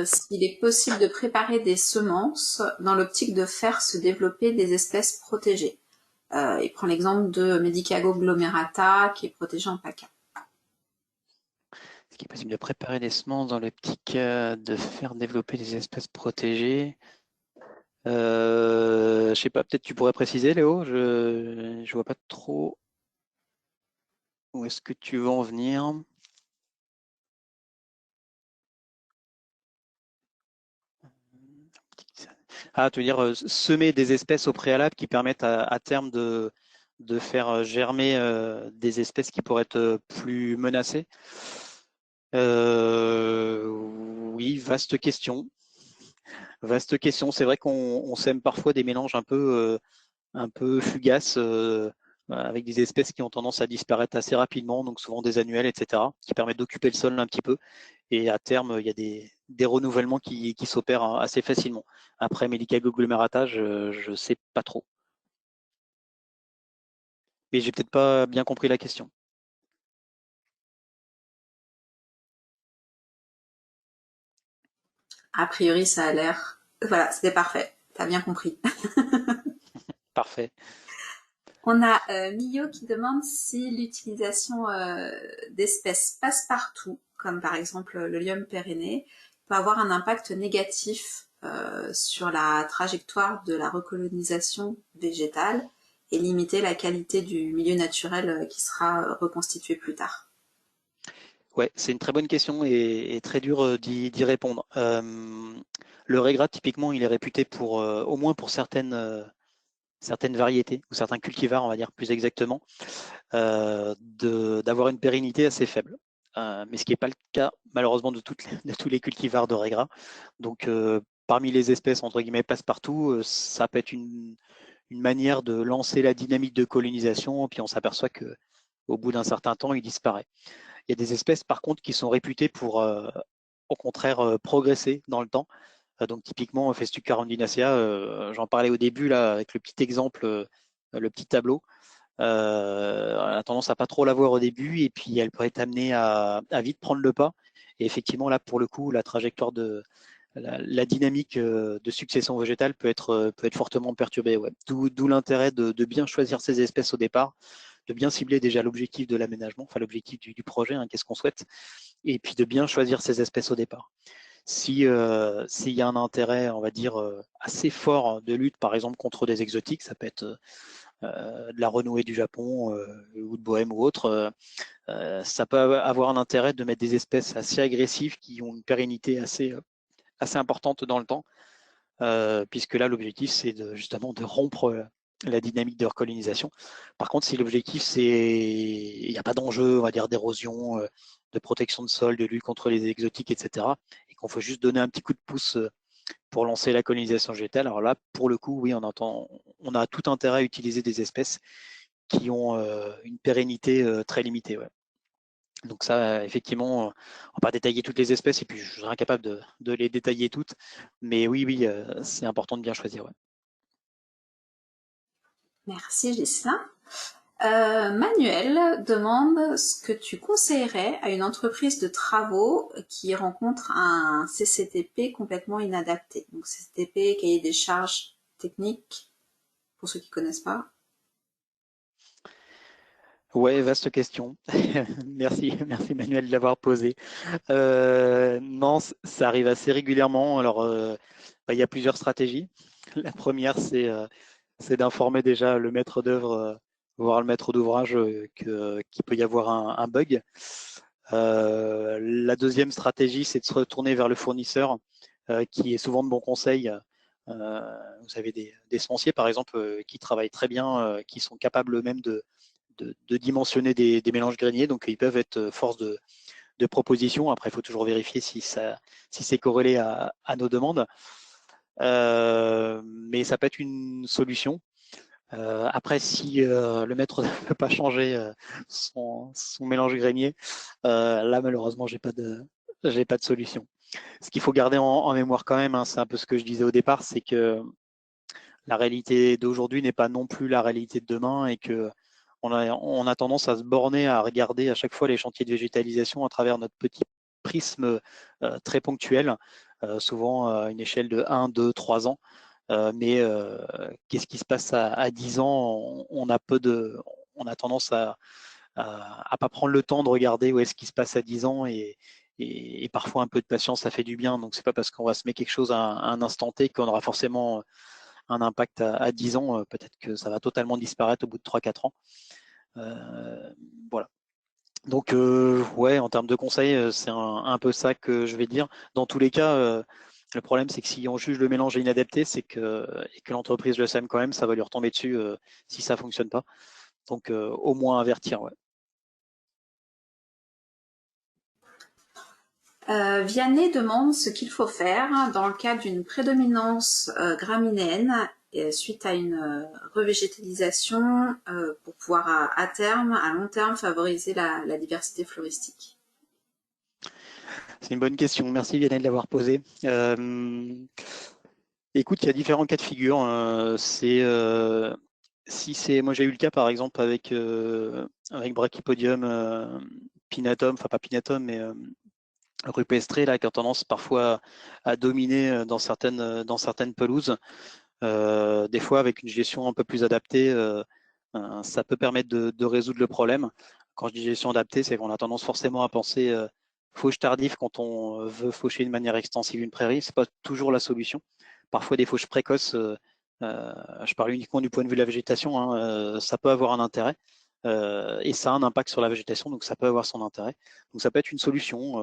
s'il est possible de préparer des semences dans l'optique de faire se développer des espèces protégées. Il prend l'exemple de Medicago glomerata qui est protégé en PACA. Est-ce qu'il est possible de préparer des semences dans l'optique de faire développer des espèces protégées? Je sais pas, peut-être tu pourrais préciser, Léo. Je vois pas trop où est-ce que tu veux en venir. Ah, tu veux dire semer des espèces au préalable qui permettent à terme de faire germer des espèces qui pourraient être plus menacées. Oui, vaste question. Vaste question. C'est vrai qu'on sème parfois des mélanges un peu fugaces avec des espèces qui ont tendance à disparaître assez rapidement, donc souvent des annuelles, etc., qui permettent d'occuper le sol un petit peu. Et à terme, il y a des renouvellements qui s'opèrent assez facilement. Après, médicagglomérataz, je ne sais pas trop. Mais j'ai peut-être pas bien compris la question. A priori, ça a l'air... Voilà, c'était parfait. T'as bien compris. Parfait. On a Mio qui demande si l'utilisation d'espèces passe-partout, comme par exemple le lium pérenné, peut avoir un impact négatif sur la trajectoire de la recolonisation végétale et limiter la qualité du milieu naturel qui sera reconstitué plus tard. Ouais, c'est une très bonne question et très dur d'y répondre. Le régrat, typiquement, il est réputé pour, au moins pour certaines variétés ou certains cultivars, on va dire plus exactement, d'avoir une pérennité assez faible. Mais ce qui n'est pas le cas malheureusement de tous les cultivars de régras. Donc parmi les espèces entre guillemets passe-partout, ça peut être une manière de lancer la dynamique de colonisation, puis on s'aperçoit que au bout d'un certain temps, il disparaît. Il y a des espèces par contre qui sont réputées pour au contraire progresser dans le temps. Donc typiquement Festuca rondinacea, j'en parlais au début là avec le petit exemple, le petit tableau. Elle a tendance à pas trop la voir au début et puis elle pourrait être amenée à vite prendre le pas. Et effectivement, là, pour le coup, la trajectoire de la dynamique de succession végétale peut être fortement perturbée. Ouais. D'où l'intérêt de bien choisir ses espèces au départ, de bien cibler déjà l'objectif de l'aménagement, enfin l'objectif du projet, hein, qu'est-ce qu'on souhaite, et puis de bien choisir ses espèces au départ. S'il y a un intérêt, on va dire, assez fort de lutte, par exemple, contre des exotiques, ça peut être de la renouée du Japon ou de Bohème ou autre, ça peut avoir un intérêt de mettre des espèces assez agressives qui ont une pérennité assez importante dans le temps, puisque là l'objectif c'est justement de rompre la dynamique de recolonisation. Par contre, si l'objectif c'est il n'y a pas d'enjeu, on va dire d'érosion, de protection de sol, de lutte contre les exotiques, etc., et qu'on faut juste donner un petit coup de pouce pour lancer la colonisation végétale, alors là, pour le coup, oui, on a tout intérêt à utiliser des espèces qui ont une pérennité très limitée. Ouais. Donc ça, effectivement, on va pas détailler toutes les espèces et puis je serais incapable de les détailler toutes. Mais oui, oui, c'est important de bien choisir. Ouais. Merci Ghislain. Manuel demande ce que tu conseillerais à une entreprise de travaux qui rencontre un CCTP complètement inadapté. Donc CCTP, cahier des charges techniques, pour ceux qui connaissent pas. Ouais, vaste question. Merci, merci Manuel de l'avoir posé. Non, ça arrive assez régulièrement. Alors, il y a plusieurs stratégies. La première, c'est d'informer déjà le maître d'œuvre, voire le maître d'ouvrage, qu'il peut y avoir un bug. La deuxième stratégie, c'est de se retourner vers le fournisseur, qui est souvent de bons conseils. Vous avez des semenciers, par exemple, qui travaillent très bien, qui sont capables même de dimensionner des mélanges greniers, donc ils peuvent être force de proposition. Après, il faut toujours vérifier si c'est corrélé à nos demandes. Mais ça peut être une solution. Après, si le maître ne peut pas changer son mélange grenier, là malheureusement j'ai pas de solution. Ce qu'il faut garder en mémoire quand même, hein, c'est un peu ce que je disais au départ, c'est que la réalité d'aujourd'hui n'est pas non plus la réalité de demain et que on a tendance à se borner à regarder à chaque fois les chantiers de végétalisation à travers notre petit prisme très ponctuel, souvent à une échelle de 1, 2, 3 ans. Mais qu'est-ce qui se passe à 10 ans? On a tendance à pas prendre le temps de regarder où est-ce qui se passe à 10 ans et parfois un peu de patience, ça fait du bien. Donc c'est pas parce qu'on va semer quelque chose à un instant T qu'on aura forcément un impact à 10 ans. Peut-être que ça va totalement disparaître au bout de 3-4 ans. Voilà. Donc ouais, en termes de conseils, c'est un peu ça que je vais dire. Dans tous les cas, le problème c'est que si on juge le mélange inadapté, c'est et que l'entreprise le sème quand même, ça va lui retomber dessus si ça fonctionne pas. Donc au moins avertir. Ouais. Vianney demande ce qu'il faut faire dans le cas d'une prédominance graminéenne suite à une revégétalisation pour pouvoir à terme, à long terme, favoriser la diversité floristique. C'est une bonne question. Merci Vianney de l'avoir posée. Écoute, il y a différents cas de figure. Moi j'ai eu le cas par exemple avec Brachypodium pinatum, enfin pas pinatum, mais rupestré là, qui a tendance parfois à dominer dans certaines pelouses. Des fois, avec une gestion un peu plus adaptée, ça peut permettre de résoudre le problème. Quand je dis gestion adaptée, c'est qu'on a tendance forcément à penser fauche tardive quand on veut faucher de manière extensive une prairie. C'est pas toujours la solution. Parfois, des fauches précoces, je parle uniquement du point de vue de la végétation, hein, ça peut avoir un intérêt. Et ça a un impact sur la végétation, donc ça peut avoir son intérêt. Donc ça peut être une solution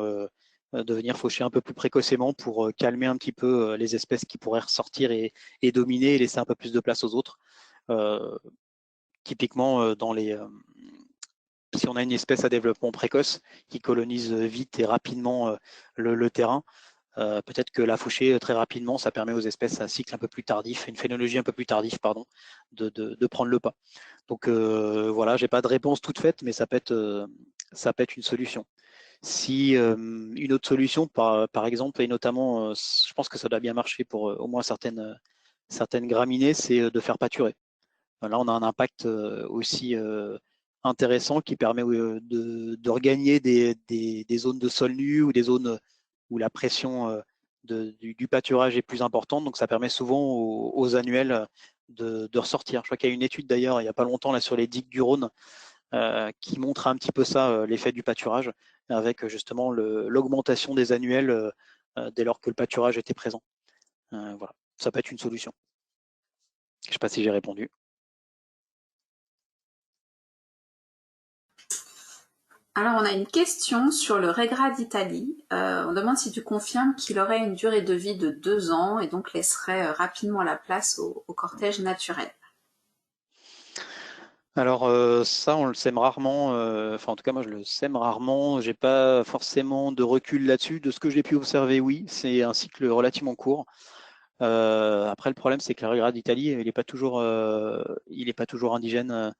de venir faucher un peu plus précocement pour calmer un petit peu les espèces qui pourraient ressortir et dominer et laisser un peu plus de place aux autres. Typiquement, si on a une espèce à développement précoce qui colonise vite et rapidement le terrain, peut-être que la faucher très rapidement, ça permet aux espèces à un cycle un peu plus tardif, une phénologie un peu plus tardive, pardon, de prendre le pas. Donc voilà, j'ai pas de réponse toute faite, mais ça peut être une solution. Si une autre solution, par exemple, et notamment, je pense que ça doit bien marcher pour au moins certaines graminées, c'est de faire pâturer. Là, on a un impact aussi intéressant qui permet de regagner des zones de sol nu ou des zones où la pression du pâturage est plus importante. Donc, ça permet souvent aux annuelles de ressortir. Je crois qu'il y a une étude d'ailleurs il n'y a pas longtemps là sur les digues du Rhône qui montre un petit peu ça, l'effet du pâturage, avec justement l'augmentation des annuelles dès lors que le pâturage était présent. Voilà, ça peut être une solution. Je ne sais pas si j'ai répondu. Alors, on a une question sur le Regra d'Italie. On demande si tu confirmes qu'il aurait une durée de vie de 2 ans et donc laisserait rapidement la place au cortège naturel. Alors ça, on le sème rarement. Enfin, en tout cas, moi, je le sème rarement. J'ai pas forcément de recul là-dessus. De ce que j'ai pu observer, oui, c'est un cycle relativement court. Après, le problème, c'est que la Regra d'Italie, il n'est pas toujours indigène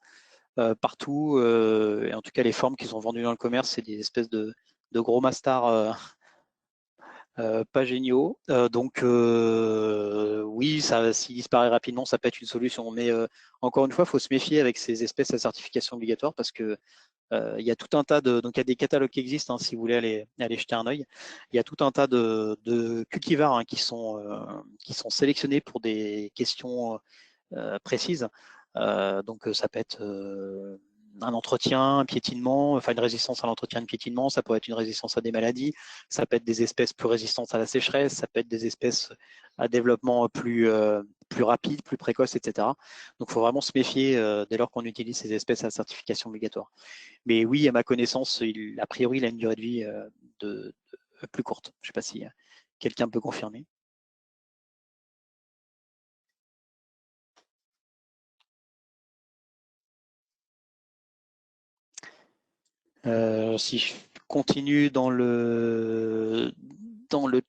partout. Et en tout cas, les formes qui sont vendues dans le commerce, c'est des espèces de gros mastards pas géniaux. Donc oui, s'il disparaît rapidement, ça peut être une solution. Mais encore une fois, il faut se méfier avec ces espèces à certification obligatoire parce que il y a tout un tas donc il y a des catalogues qui existent si vous voulez aller jeter un œil. Il y a tout un tas de cultivars qui sont sélectionnés pour des questions précises. Donc ça peut être un entretien, un piétinement, enfin une résistance à l'entretien de piétinement, ça peut être une résistance à des maladies, ça peut être des espèces plus résistantes à la sécheresse, ça peut être des espèces à développement plus rapide, plus précoce, etc. Donc il faut vraiment se méfier dès lors qu'on utilise ces espèces à certification obligatoire. Mais oui, à ma connaissance, a priori, il a une durée de vie plus courte. Je ne sais pas si quelqu'un peut confirmer. Si je continue dans le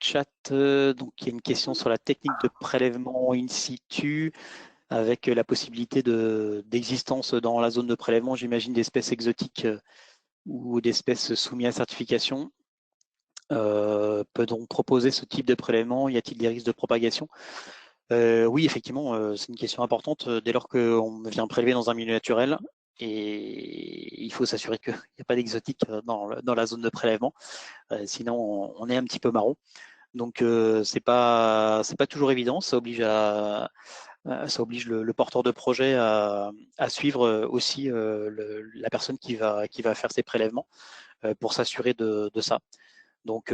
chat, donc il y a une question sur la technique de prélèvement in situ avec la possibilité d'existence dans la zone de prélèvement, j'imagine, d'espèces exotiques ou d'espèces soumises à certification. Peut-on proposer ce type de prélèvement? Y a-t-il des risques de propagation? Oui, effectivement, c'est une question importante. Dès lors qu'on vient prélever dans un milieu naturel, et il faut s'assurer qu'il n'y a pas d'exotique dans la zone de prélèvement, sinon on est un petit peu marron. Donc c'est pas toujours évident. Ça oblige le porteur de projet à suivre aussi la personne qui va faire ses prélèvements pour s'assurer de ça. Donc,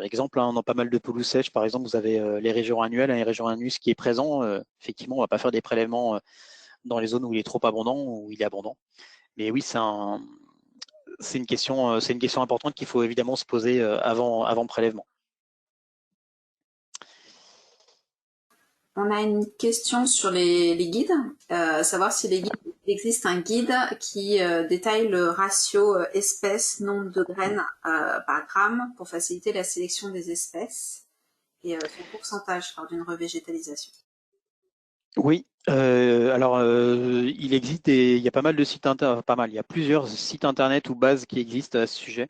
exemple, hein, dans pas mal de pelouses sèches, par exemple, vous avez les régions annuelles, les régions anus qui est présent. Effectivement, on ne va pas faire des prélèvements dans les zones où il est trop abondant ou où il est abondant. Mais oui, c'est une question importante qu'il faut évidemment se poser avant prélèvement. On a une question sur les guides, savoir si il existe un guide qui détaille le ratio espèces, nombre de graines par gramme pour faciliter la sélection des espèces et son pourcentage lors d'une revégétalisation. Oui, alors il y a pas mal de sites internet, il y a plusieurs sites internet ou bases qui existent à ce sujet.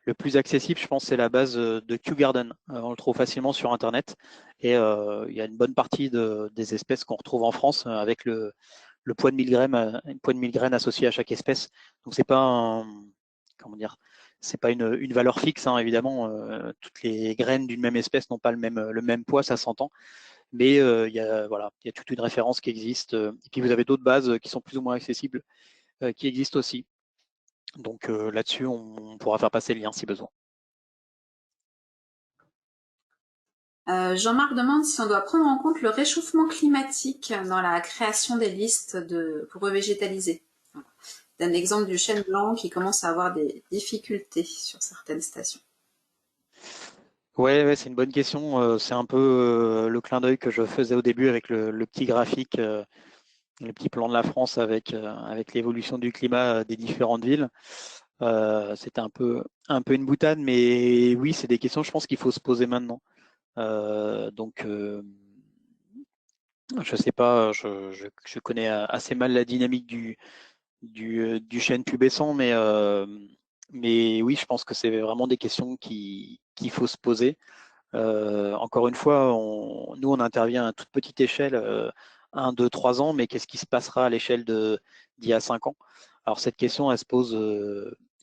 Le plus accessible, je pense, c'est la base de QGarden. On le trouve facilement sur internet et il y a une bonne partie des espèces qu'on retrouve en France avec le poids de 1000 grammes, une poids de 1000 graines associée à chaque espèce. Donc c'est pas comment dire, c'est pas une valeur fixe, hein, évidemment. Toutes les graines d'une même espèce n'ont pas le même poids, ça s'entend. Mais voilà, il y a toute une référence qui existe. Et puis vous avez d'autres bases qui sont plus ou moins accessibles, qui existent aussi. Donc là-dessus, on pourra faire passer le lien si besoin. Jean-Marc demande si on doit prendre en compte le réchauffement climatique dans la création des listes pour revégétaliser. Voilà. Un exemple du chêne blanc qui commence à avoir des difficultés sur certaines stations. Ouais, c'est une bonne question. C'est un peu le clin d'œil que je faisais au début avec le petit graphique, le petit plan de la France avec l'évolution du climat des différentes villes. C'était un peu une boutade, mais oui, c'est des questions, je pense qu'il faut se poser maintenant. Donc, je sais pas, je connais assez mal la dynamique du chêne pubescent, mais oui, je pense que c'est vraiment des questions qu'il faut se poser. Encore une fois, nous, on intervient à toute petite échelle, 1, 2, 3 ans, mais qu'est-ce qui se passera à l'échelle d'il y a 5 ans? Alors, cette question, elle se pose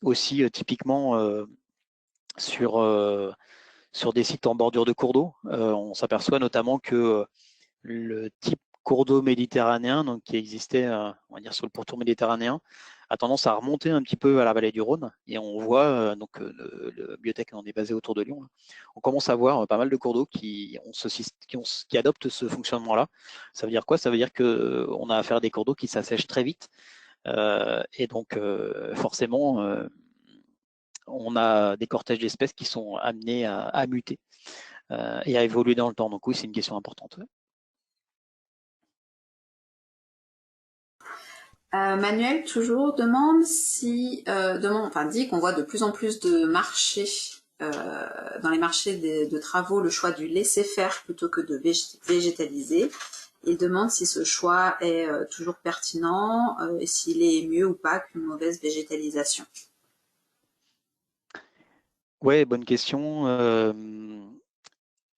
aussi typiquement sur des sites en bordure de cours d'eau. On s'aperçoit notamment que le type cours d'eau méditerranéen, donc qui existait, on va dire, sur le pourtour méditerranéen, a tendance à remonter un petit peu à la vallée du Rhône. Et on voit, le biotech, on est basé autour de Lyon, là. On commence à voir pas mal de cours d'eau qui adoptent ce fonctionnement-là. Ça veut dire quoi? Ça veut dire qu'on a affaire à des cours d'eau qui s'assèchent très vite. Et donc, forcément, on a des cortèges d'espèces qui sont amenés à muter et à évoluer dans le temps. Donc oui, c'est une question importante. Ouais. Manuel toujours demande dit qu'on voit de plus en plus de marchés dans les marchés de travaux le choix du laisser-faire plutôt que de végétaliser. Il demande si ce choix est toujours pertinent et s'il est mieux ou pas qu'une mauvaise végétalisation. Ouais, bonne question.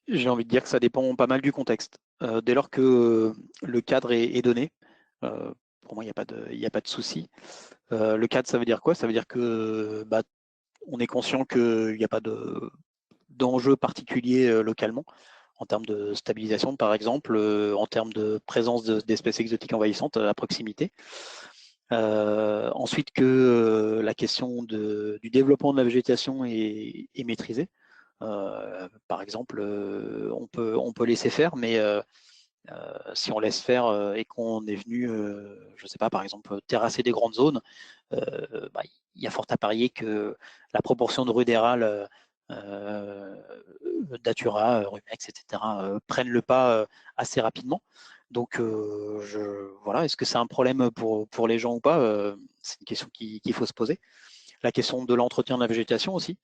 J'ai envie de dire que ça dépend pas mal du contexte. Dès lors que le cadre est donné, pour moi, il n'y a pas de souci. Le cadre, ça veut dire quoi? Ça veut dire que on est conscient qu'il n'y a pas d'enjeu particulier localement, en termes de stabilisation, par exemple, en termes de présence d'espèces exotiques envahissantes à proximité. Ensuite, que la question du développement de la végétation est maîtrisée. Par exemple, on peut laisser faire, mais si on laisse faire et qu'on est venu, je ne sais pas, par exemple, terrasser des grandes zones, il y a fort à parier que la proportion de rudérales, datura, rumex, etc., prennent le pas assez rapidement. Donc, voilà, est-ce que c'est un problème pour les gens ou pas? C'est une question qu'il faut se poser. La question de l'entretien de la végétation aussi.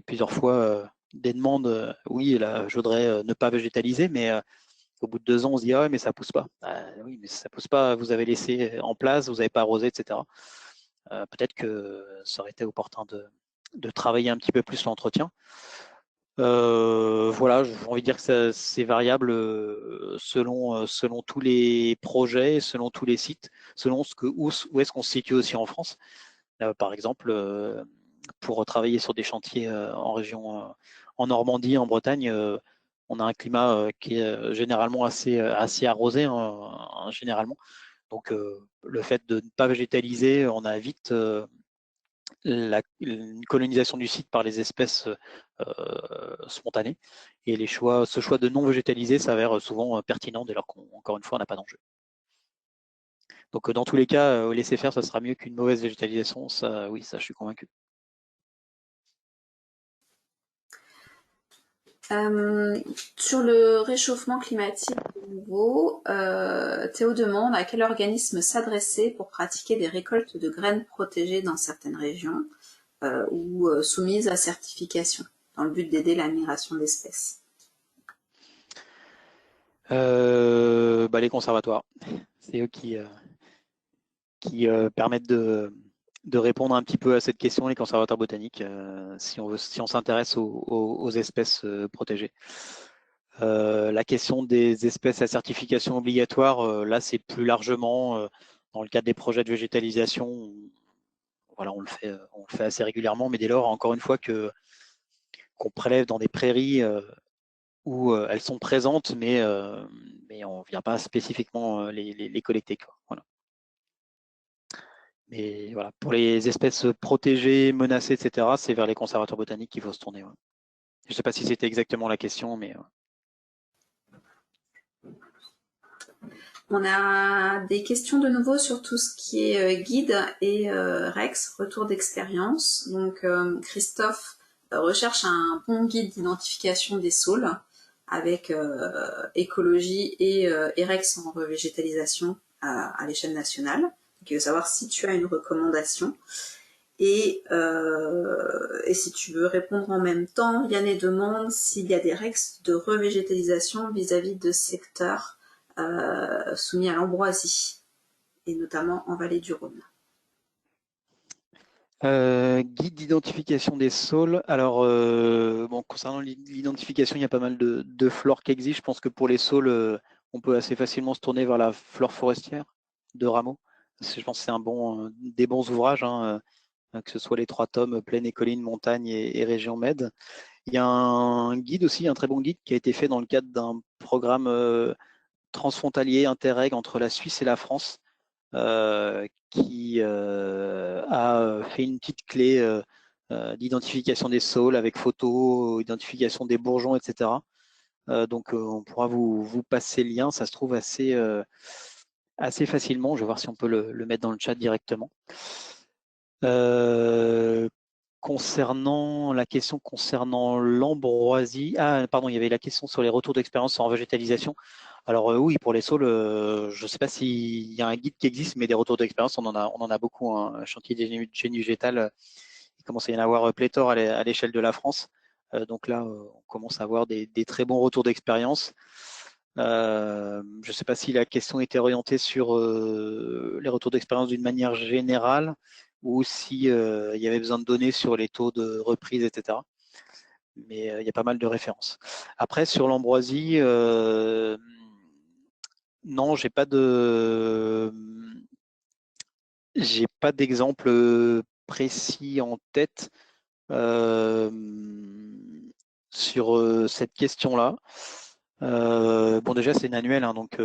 Plusieurs fois, des demandes, oui, là, je voudrais ne pas végétaliser, mais au bout de 2 ans, on se dit, ah ouais, mais ça pousse pas. Oui, mais ça pousse pas, vous avez laissé en place, vous n'avez pas arrosé, etc. Peut-être que ça aurait été opportun de travailler un petit peu plus l'entretien. Voilà, j'ai envie de dire que c'est variable selon tous les projets, selon tous les sites, selon où est-ce qu'on se situe aussi en France. Par exemple, pour travailler sur des chantiers en région, en Normandie, en Bretagne, on a un climat qui est généralement assez arrosé, hein, généralement. Donc, le fait de ne pas végétaliser, on a vite une colonisation du site par les espèces spontanées. Et ce choix de non végétaliser s'avère souvent pertinent dès lors qu'encore une fois, on n'a pas d'enjeu. Donc dans tous les cas, laisser faire, ça sera mieux qu'une mauvaise végétalisation. Ça, oui, ça, je suis convaincu. Sur le réchauffement climatique de nouveau, Théo demande à quel organisme s'adresser pour pratiquer des récoltes de graines protégées dans certaines régions ou soumises à certification, dans le but d'aider la migration d'espèces. Les conservatoires, c'est eux qui permettent de répondre un petit peu à cette question, les conservateurs botaniques, si on s'intéresse aux espèces protégées. La question des espèces à certification obligatoire, là c'est plus largement dans le cadre des projets de végétalisation. Voilà, on le fait assez régulièrement, mais dès lors, encore une fois, qu'on prélève dans des prairies où elles sont présentes, mais on ne vient pas spécifiquement les collecter, quoi. Voilà. Mais voilà, pour les espèces protégées, menacées, etc., c'est vers les conservateurs botaniques qu'il faut se tourner. Ouais. Je ne sais pas si c'était exactement la question, mais... On a des questions de nouveau sur tout ce qui est guide et Rex, retour d'expérience. Donc Christophe recherche un bon guide d'identification des saules avec écologie et Rex en revégétalisation à l'échelle nationale. Donc il veut savoir si tu as une recommandation. Et si tu veux répondre en même temps, Yanné demande s'il y a des règles de revégétalisation vis-à-vis de secteurs soumis à l'ambroisie, et notamment en vallée du Rhône. Guide d'identification des saules. Alors, concernant l'identification, il y a pas mal de flore qui existent. Je pense que pour les saules, on peut assez facilement se tourner vers la flore forestière de Rameau. Je pense que c'est des bons ouvrages, hein, que ce soit les 3 tomes Plaine et collines, montagne et région Med. Il y a un guide aussi, un très bon guide qui a été fait dans le cadre d'un programme transfrontalier Interreg entre la Suisse et la France, qui a fait une petite clé d'identification des saules avec photos, identification des bourgeons, etc. Donc on pourra vous passer le lien, ça se trouve assez facilement. Je vais voir si on peut le mettre dans le chat directement. Concernant la question concernant l'ambroisie, pardon, il y avait la question sur les retours d'expérience en végétalisation. Alors oui, pour les saules, je ne sais pas s'il y a un guide qui existe, mais des retours d'expérience, on en a beaucoup. Hein. Un chantier de génie végétal, il commence à y en avoir pléthore à l'échelle de la France. Donc là, on commence à avoir des très bons retours d'expérience. Je ne sais pas si la question était orientée sur les retours d'expérience d'une manière générale ou si il y avait besoin de données sur les taux de reprise, etc. Mais il y a pas mal de références. Après, sur l'ambroisie, non, j'ai pas d'exemple précis en tête sur cette question-là. Déjà, c'est une annuelle, hein, donc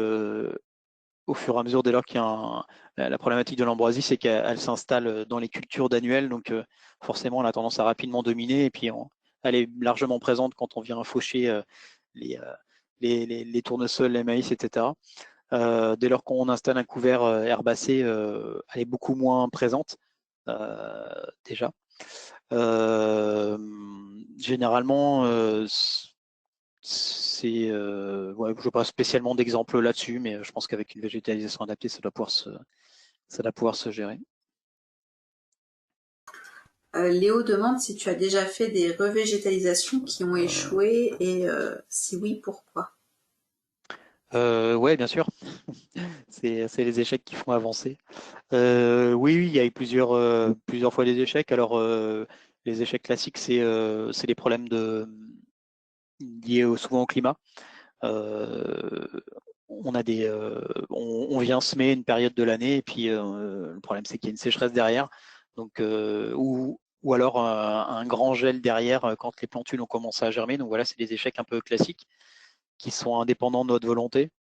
au fur et à mesure, dès lors qu'il y a la problématique de l'ambroisie, c'est qu'elle s'installe dans les cultures d'annuelles, donc forcément, elle a tendance à rapidement dominer, et puis elle est largement présente quand on vient faucher les tournesols, les maïs, etc. Dès lors qu'on installe un couvert herbacé, elle est beaucoup moins présente déjà. Généralement, je n'ai pas spécialement d'exemple là-dessus, mais je pense qu'avec une végétalisation adaptée, ça doit pouvoir se gérer. Léo demande si tu as déjà fait des revégétalisations qui ont échoué et si oui, pourquoi? Oui, bien sûr. C'est les échecs qui font avancer. Oui, il y a eu plusieurs fois des échecs. Alors, les échecs classiques, c'est les problèmes liés souvent au climat. On vient semer une période de l'année et puis le problème c'est qu'il y a une sécheresse derrière, donc ou alors un grand gel derrière quand les plantules ont commencé à germer. Donc voilà, c'est des échecs un peu classiques qui sont indépendants de notre volonté.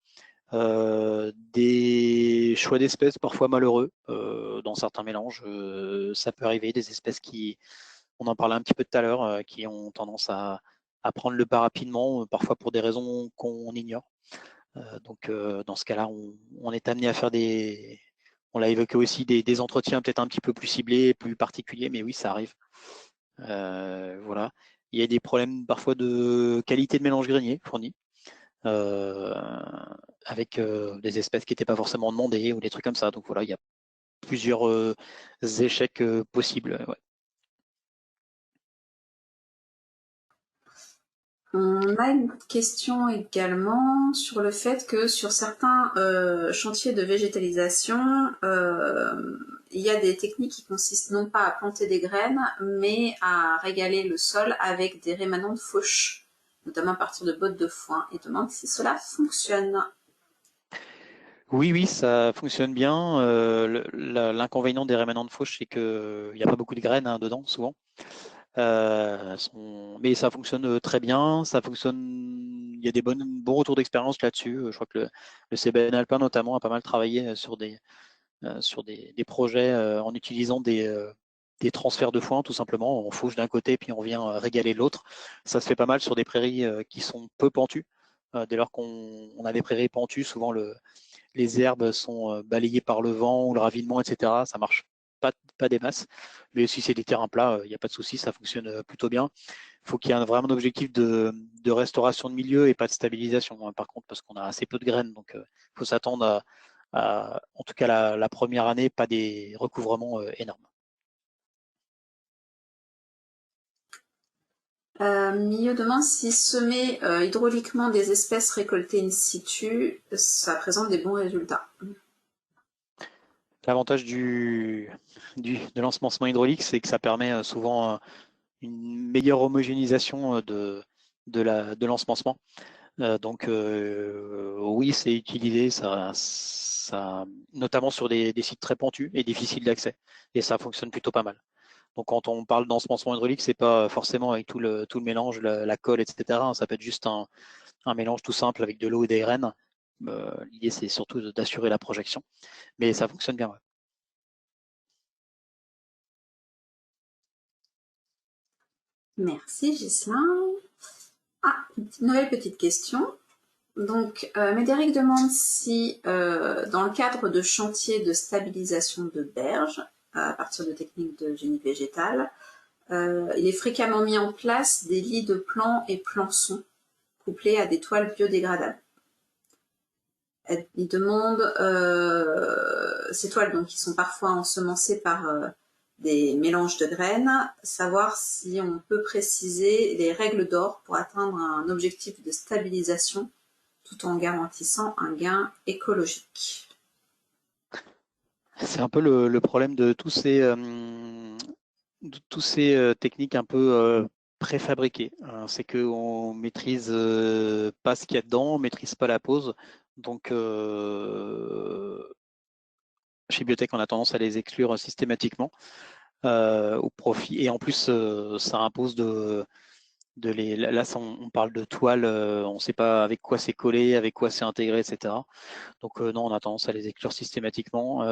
Des choix d'espèces parfois malheureux dans certains mélanges. Ça peut arriver, des espèces qui, on en parlait un petit peu tout à l'heure, qui ont tendance à prendre le pas rapidement, parfois pour des raisons qu'on ignore. Donc dans ce cas-là, on est amené à faire on l'a évoqué aussi, des entretiens peut-être un petit peu plus ciblés, plus particuliers, mais oui, ça arrive. Voilà. Il y a des problèmes parfois de qualité de mélange grenier fourni, avec des espèces qui n'étaient pas forcément demandées ou des trucs comme ça. Donc voilà, il y a plusieurs échecs possibles. Ouais. On a une question également sur le fait que sur certains chantiers de végétalisation, il y a des techniques qui consistent non pas à planter des graines, mais à régaler le sol avec des rémanents de fauche, notamment à partir de bottes de foin, et demande si cela fonctionne. Oui, oui, ça fonctionne bien. L'inconvénient des rémanents de fauche, c'est qu'il n'y a pas beaucoup de graines dedans, souvent. Mais ça fonctionne très bien. Ça fonctionne. Il y a des bons retours d'expérience là-dessus. Je crois que le CBN Alpin notamment a pas mal travaillé sur des projets en utilisant des transferts de foin, tout simplement. On fauche d'un côté puis on vient régaler de l'autre. Ça se fait pas mal sur des prairies qui sont peu pentues. Dès lors qu'on a des prairies pentues, souvent les herbes sont balayées par le vent ou le ravinement, etc. Ça marche pas des masses. Mais si c'est des terrains plats, il n'y a pas de souci, ça fonctionne plutôt bien. Il faut qu'il y ait vraiment un objectif de restauration de milieu et pas de stabilisation, hein, par contre, parce qu'on a assez peu de graines. Donc, il faut s'attendre en tout cas la première année, pas des recouvrements énormes. Milieu demande si semer hydrauliquement des espèces récoltées in situ, ça présente des bons résultats. L'avantage de l'ensemencement hydraulique, c'est que ça permet souvent une meilleure homogénéisation de l'ensemencement. Donc oui, c'est utilisé, notamment sur des sites très pentus et difficiles d'accès. Et ça fonctionne plutôt pas mal. Donc quand on parle d'ensemencement hydraulique, c'est pas forcément avec tout le mélange, la colle, etc. Ça peut être juste un mélange tout simple avec de l'eau et des graines. L'idée, c'est surtout d'assurer la projection. Mais ça fonctionne bien. Ouais. Merci Ghislain. Ah, une nouvelle petite question. Donc, Médéric demande si, dans le cadre de chantiers de stabilisation de berges, à partir de techniques de génie végétal, il est fréquemment mis en place des lits de plants et plançons couplés à des toiles biodégradables. Il demande ces toiles donc qui sont parfois ensemencées par des mélanges de graines, savoir si on peut préciser les règles d'or pour atteindre un objectif de stabilisation tout en garantissant un gain écologique. C'est un peu le problème de tous ces techniques un peu préfabriquées. C'est qu'on maîtrise pas ce qu'il y a dedans, on maîtrise pas la pose. Donc chez Biotech, on a tendance à les exclure systématiquement au profit. Et en plus, ça impose là, on parle de toile, on ne sait pas avec quoi c'est collé, avec quoi c'est intégré, etc. Donc non, on a tendance à les exclure systématiquement.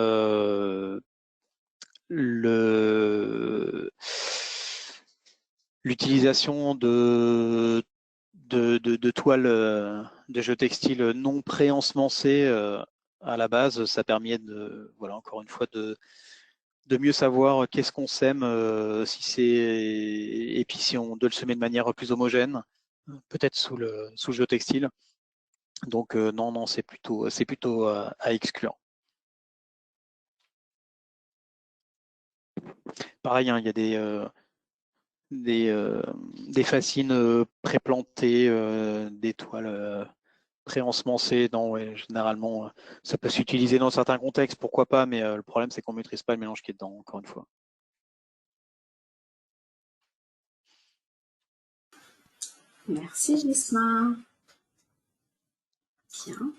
L'utilisation de toiles de jeux textiles non pré-ensemencées à la base, ça permet voilà, encore une fois, de mieux savoir qu'est-ce qu'on sème, et puis si on doit le semer de manière plus homogène, peut-être sous le géotextile. Donc non, non, c'est plutôt à exclure. Pareil, hein, il y a des fascines pré-plantées, des toiles pré-ensemencées. Non, ouais, généralement, ça peut s'utiliser dans certains contextes, pourquoi pas, mais le problème, c'est qu'on ne maîtrise pas le mélange qui est dedans, encore une fois. Merci Gislain. Bien.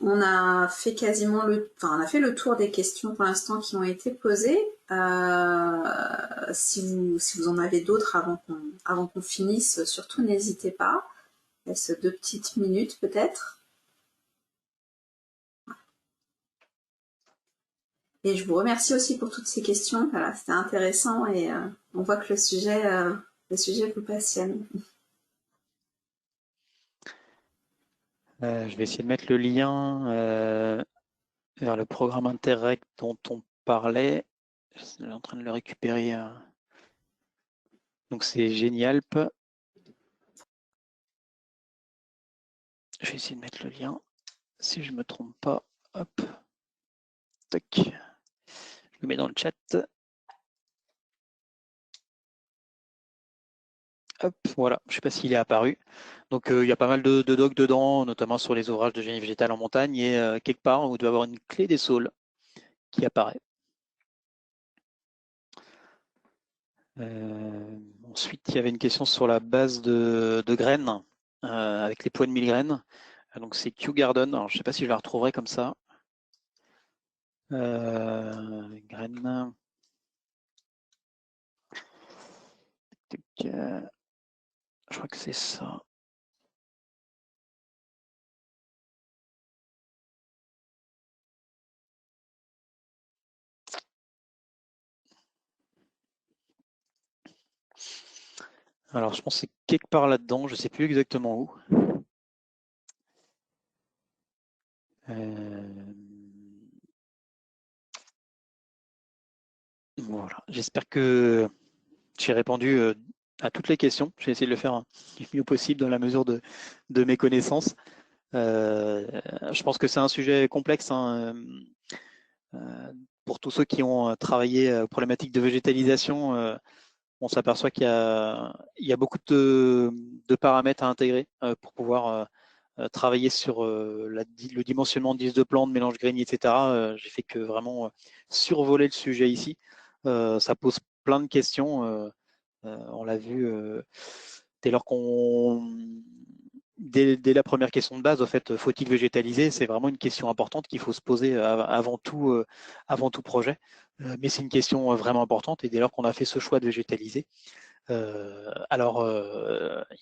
On a fait quasiment on a fait le tour des questions pour l'instant qui ont été posées. Si vous en avez d'autres avant qu'on finisse, surtout n'hésitez pas. Il reste 2 petites minutes peut-être. Et je vous remercie aussi pour toutes ces questions. Voilà, c'était intéressant et on voit que le sujet vous passionne. Je vais essayer de mettre le lien vers le programme Interreg dont on parlait. Je suis en train de le récupérer. Donc c'est Génialp. Je vais essayer de mettre le lien, si je ne me trompe pas. Hop. Tac. Je le mets dans le chat. Hop, voilà, je ne sais pas s'il est apparu. Donc il y a pas mal de docs dedans, notamment sur les ouvrages de génie végétal en montagne. Et quelque part, vous devez avoir une clé des saules qui apparaît. Ensuite, il y avait une question sur la base de graines, avec les poids de 1000 graines. Donc c'est Q-Garden. Alors, je ne sais pas si je la retrouverai comme ça. Graines. Je crois que c'est ça. Alors, je pense que c'est quelque part là-dedans. Je ne sais plus exactement où. Voilà. J'espère que j'ai répondu à toutes les questions. J'ai essayé de le faire du mieux possible dans la mesure de mes connaissances. Je pense que c'est un sujet complexe hein, pour tous ceux qui ont travaillé aux problématiques de végétalisation. On s'aperçoit qu'il y a beaucoup de paramètres à intégrer pour pouvoir travailler sur le dimensionnement de disques de plantes, mélange grainé, etc. J'ai fait que vraiment survoler le sujet ici. Ça pose plein de questions. On l'a vu dès lors dès la première question de base, au fait, faut-il végétaliser? C'est vraiment une question importante qu'il faut se poser avant tout projet. Mais c'est une question vraiment importante et dès lors qu'on a fait ce choix de végétaliser, alors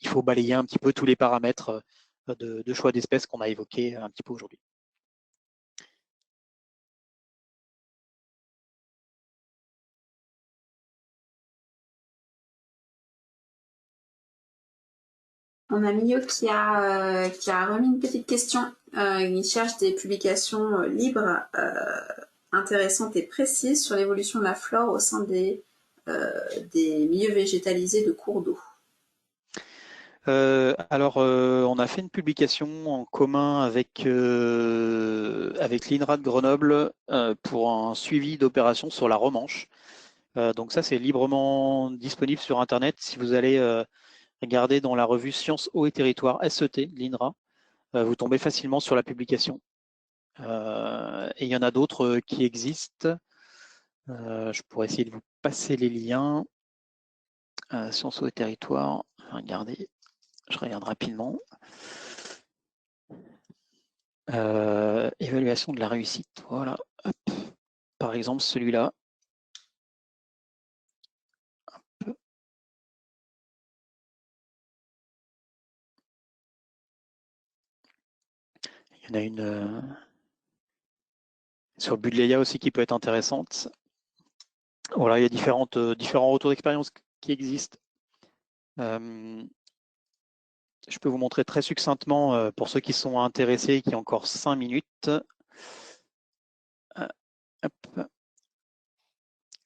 il faut balayer un petit peu tous les paramètres de choix d'espèces qu'on a évoqués un petit peu aujourd'hui. On a Mio qui a remis une petite question. Il cherche des publications libres, intéressantes et précises sur l'évolution de la flore au sein des milieux végétalisés de cours d'eau. Alors, on a fait une publication en commun avec l'INRA de Grenoble pour un suivi d'opération sur la Romanche. Donc ça, c'est librement disponible sur Internet. Si vous allez regarder dans la revue Sciences, Eau et Territoire, SET, l'INRA, vous tombez facilement sur la publication. Et il y en a d'autres qui existent. Je pourrais essayer de vous passer les liens. Sciences, Eau et Territoire, regardez. Je regarde rapidement. Évaluation de la réussite, voilà. Hop. Par exemple, celui-là. Il y en a une sur Budleia aussi qui peut être intéressante. Voilà, il y a différents retours d'expérience qui existent. Je peux vous montrer très succinctement pour ceux qui sont intéressés et qui ont encore 5 minutes. Hop.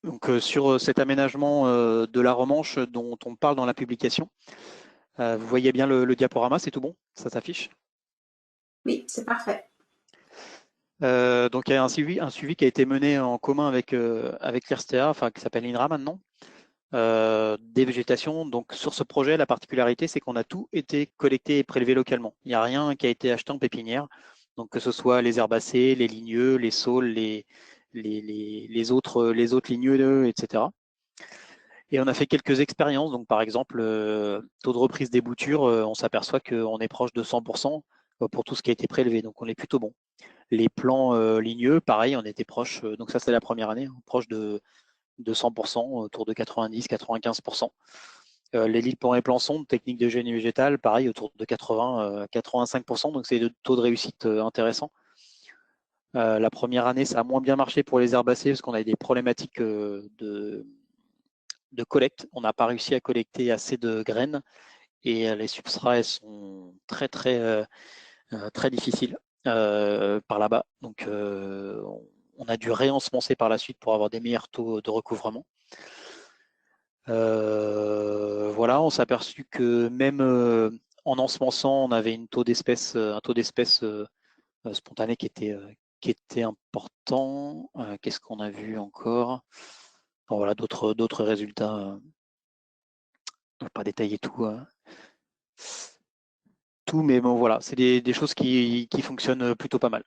Donc sur cet aménagement de la Romanche dont on parle dans la publication, vous voyez bien le diaporama, c'est tout bon? Ça s'affiche? Oui, c'est parfait. Donc il y a un suivi qui a été mené en commun avec l'IRSTEA, enfin qui s'appelle l'INRA maintenant, des végétations. Donc sur ce projet, la particularité, c'est qu'on a tout été collecté et prélevé localement. Il n'y a rien qui a été acheté en pépinière. Donc que ce soit les herbacées, les ligneux, les saules, les autres ligneux, etc. Et on a fait quelques expériences. Donc par exemple, taux de reprise des boutures, on s'aperçoit qu'on est proche de 100% pour tout ce qui a été prélevé. Donc on est plutôt bon. Les plants ligneux, pareil, on était proche, donc ça c'est la première année, proche de 100%, autour de 90-95%. Les lits plants et plants sondes, technique de génie végétal, pareil, autour de 80-85%, donc c'est des taux de réussite intéressants. La première année, ça a moins bien marché pour les herbacées parce qu'on a des problématiques de collecte. On n'a pas réussi à collecter assez de graines et les substrats elles sont très difficiles par là-bas. Donc, on a dû réensemencer par la suite pour avoir des meilleurs taux de recouvrement. Voilà, on s'est aperçu que même en ensemençant, on avait un taux d'espèces spontané qui était important. Qu'est-ce qu'on a vu encore? Bon, voilà, d'autres résultats. Je ne vais pas détailler tout, mais bon, voilà, c'est des choses qui fonctionnent plutôt pas mal.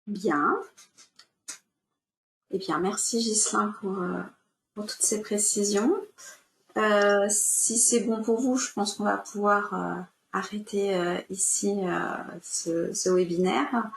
Bien. Eh bien, merci Ghislain pour toutes ces précisions. Si c'est bon pour vous, je pense qu'on va pouvoir arrêter ici ce webinaire.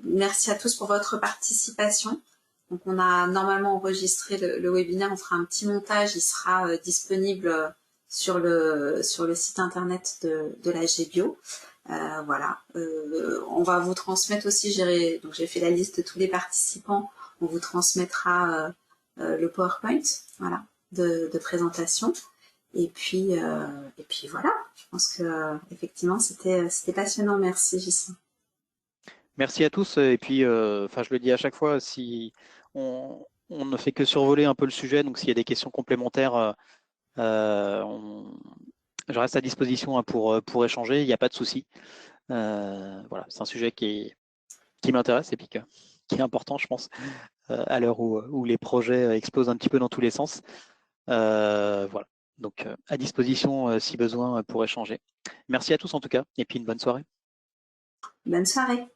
Merci à tous pour votre participation. Donc, on a normalement enregistré le webinaire. On fera un petit montage. Il sera disponible sur le site internet de la GBio. Voilà. On va vous transmettre aussi. Donc, j'ai fait la liste de tous les participants. On vous transmettra le PowerPoint, voilà, de présentation. Et puis voilà. Je pense que effectivement, c'était passionnant. Merci, Gislain. Merci à tous. Et puis, je le dis à chaque fois, si on ne fait que survoler un peu le sujet, donc s'il y a des questions complémentaires, je reste à disposition hein, pour échanger. Il n'y a pas de souci. Voilà, c'est un sujet qui m'intéresse et puis qui est important, je pense, à l'heure où les projets explosent un petit peu dans tous les sens. Voilà. Donc, à disposition si besoin pour échanger. Merci à tous en tout cas, et puis une bonne soirée. Bonne soirée.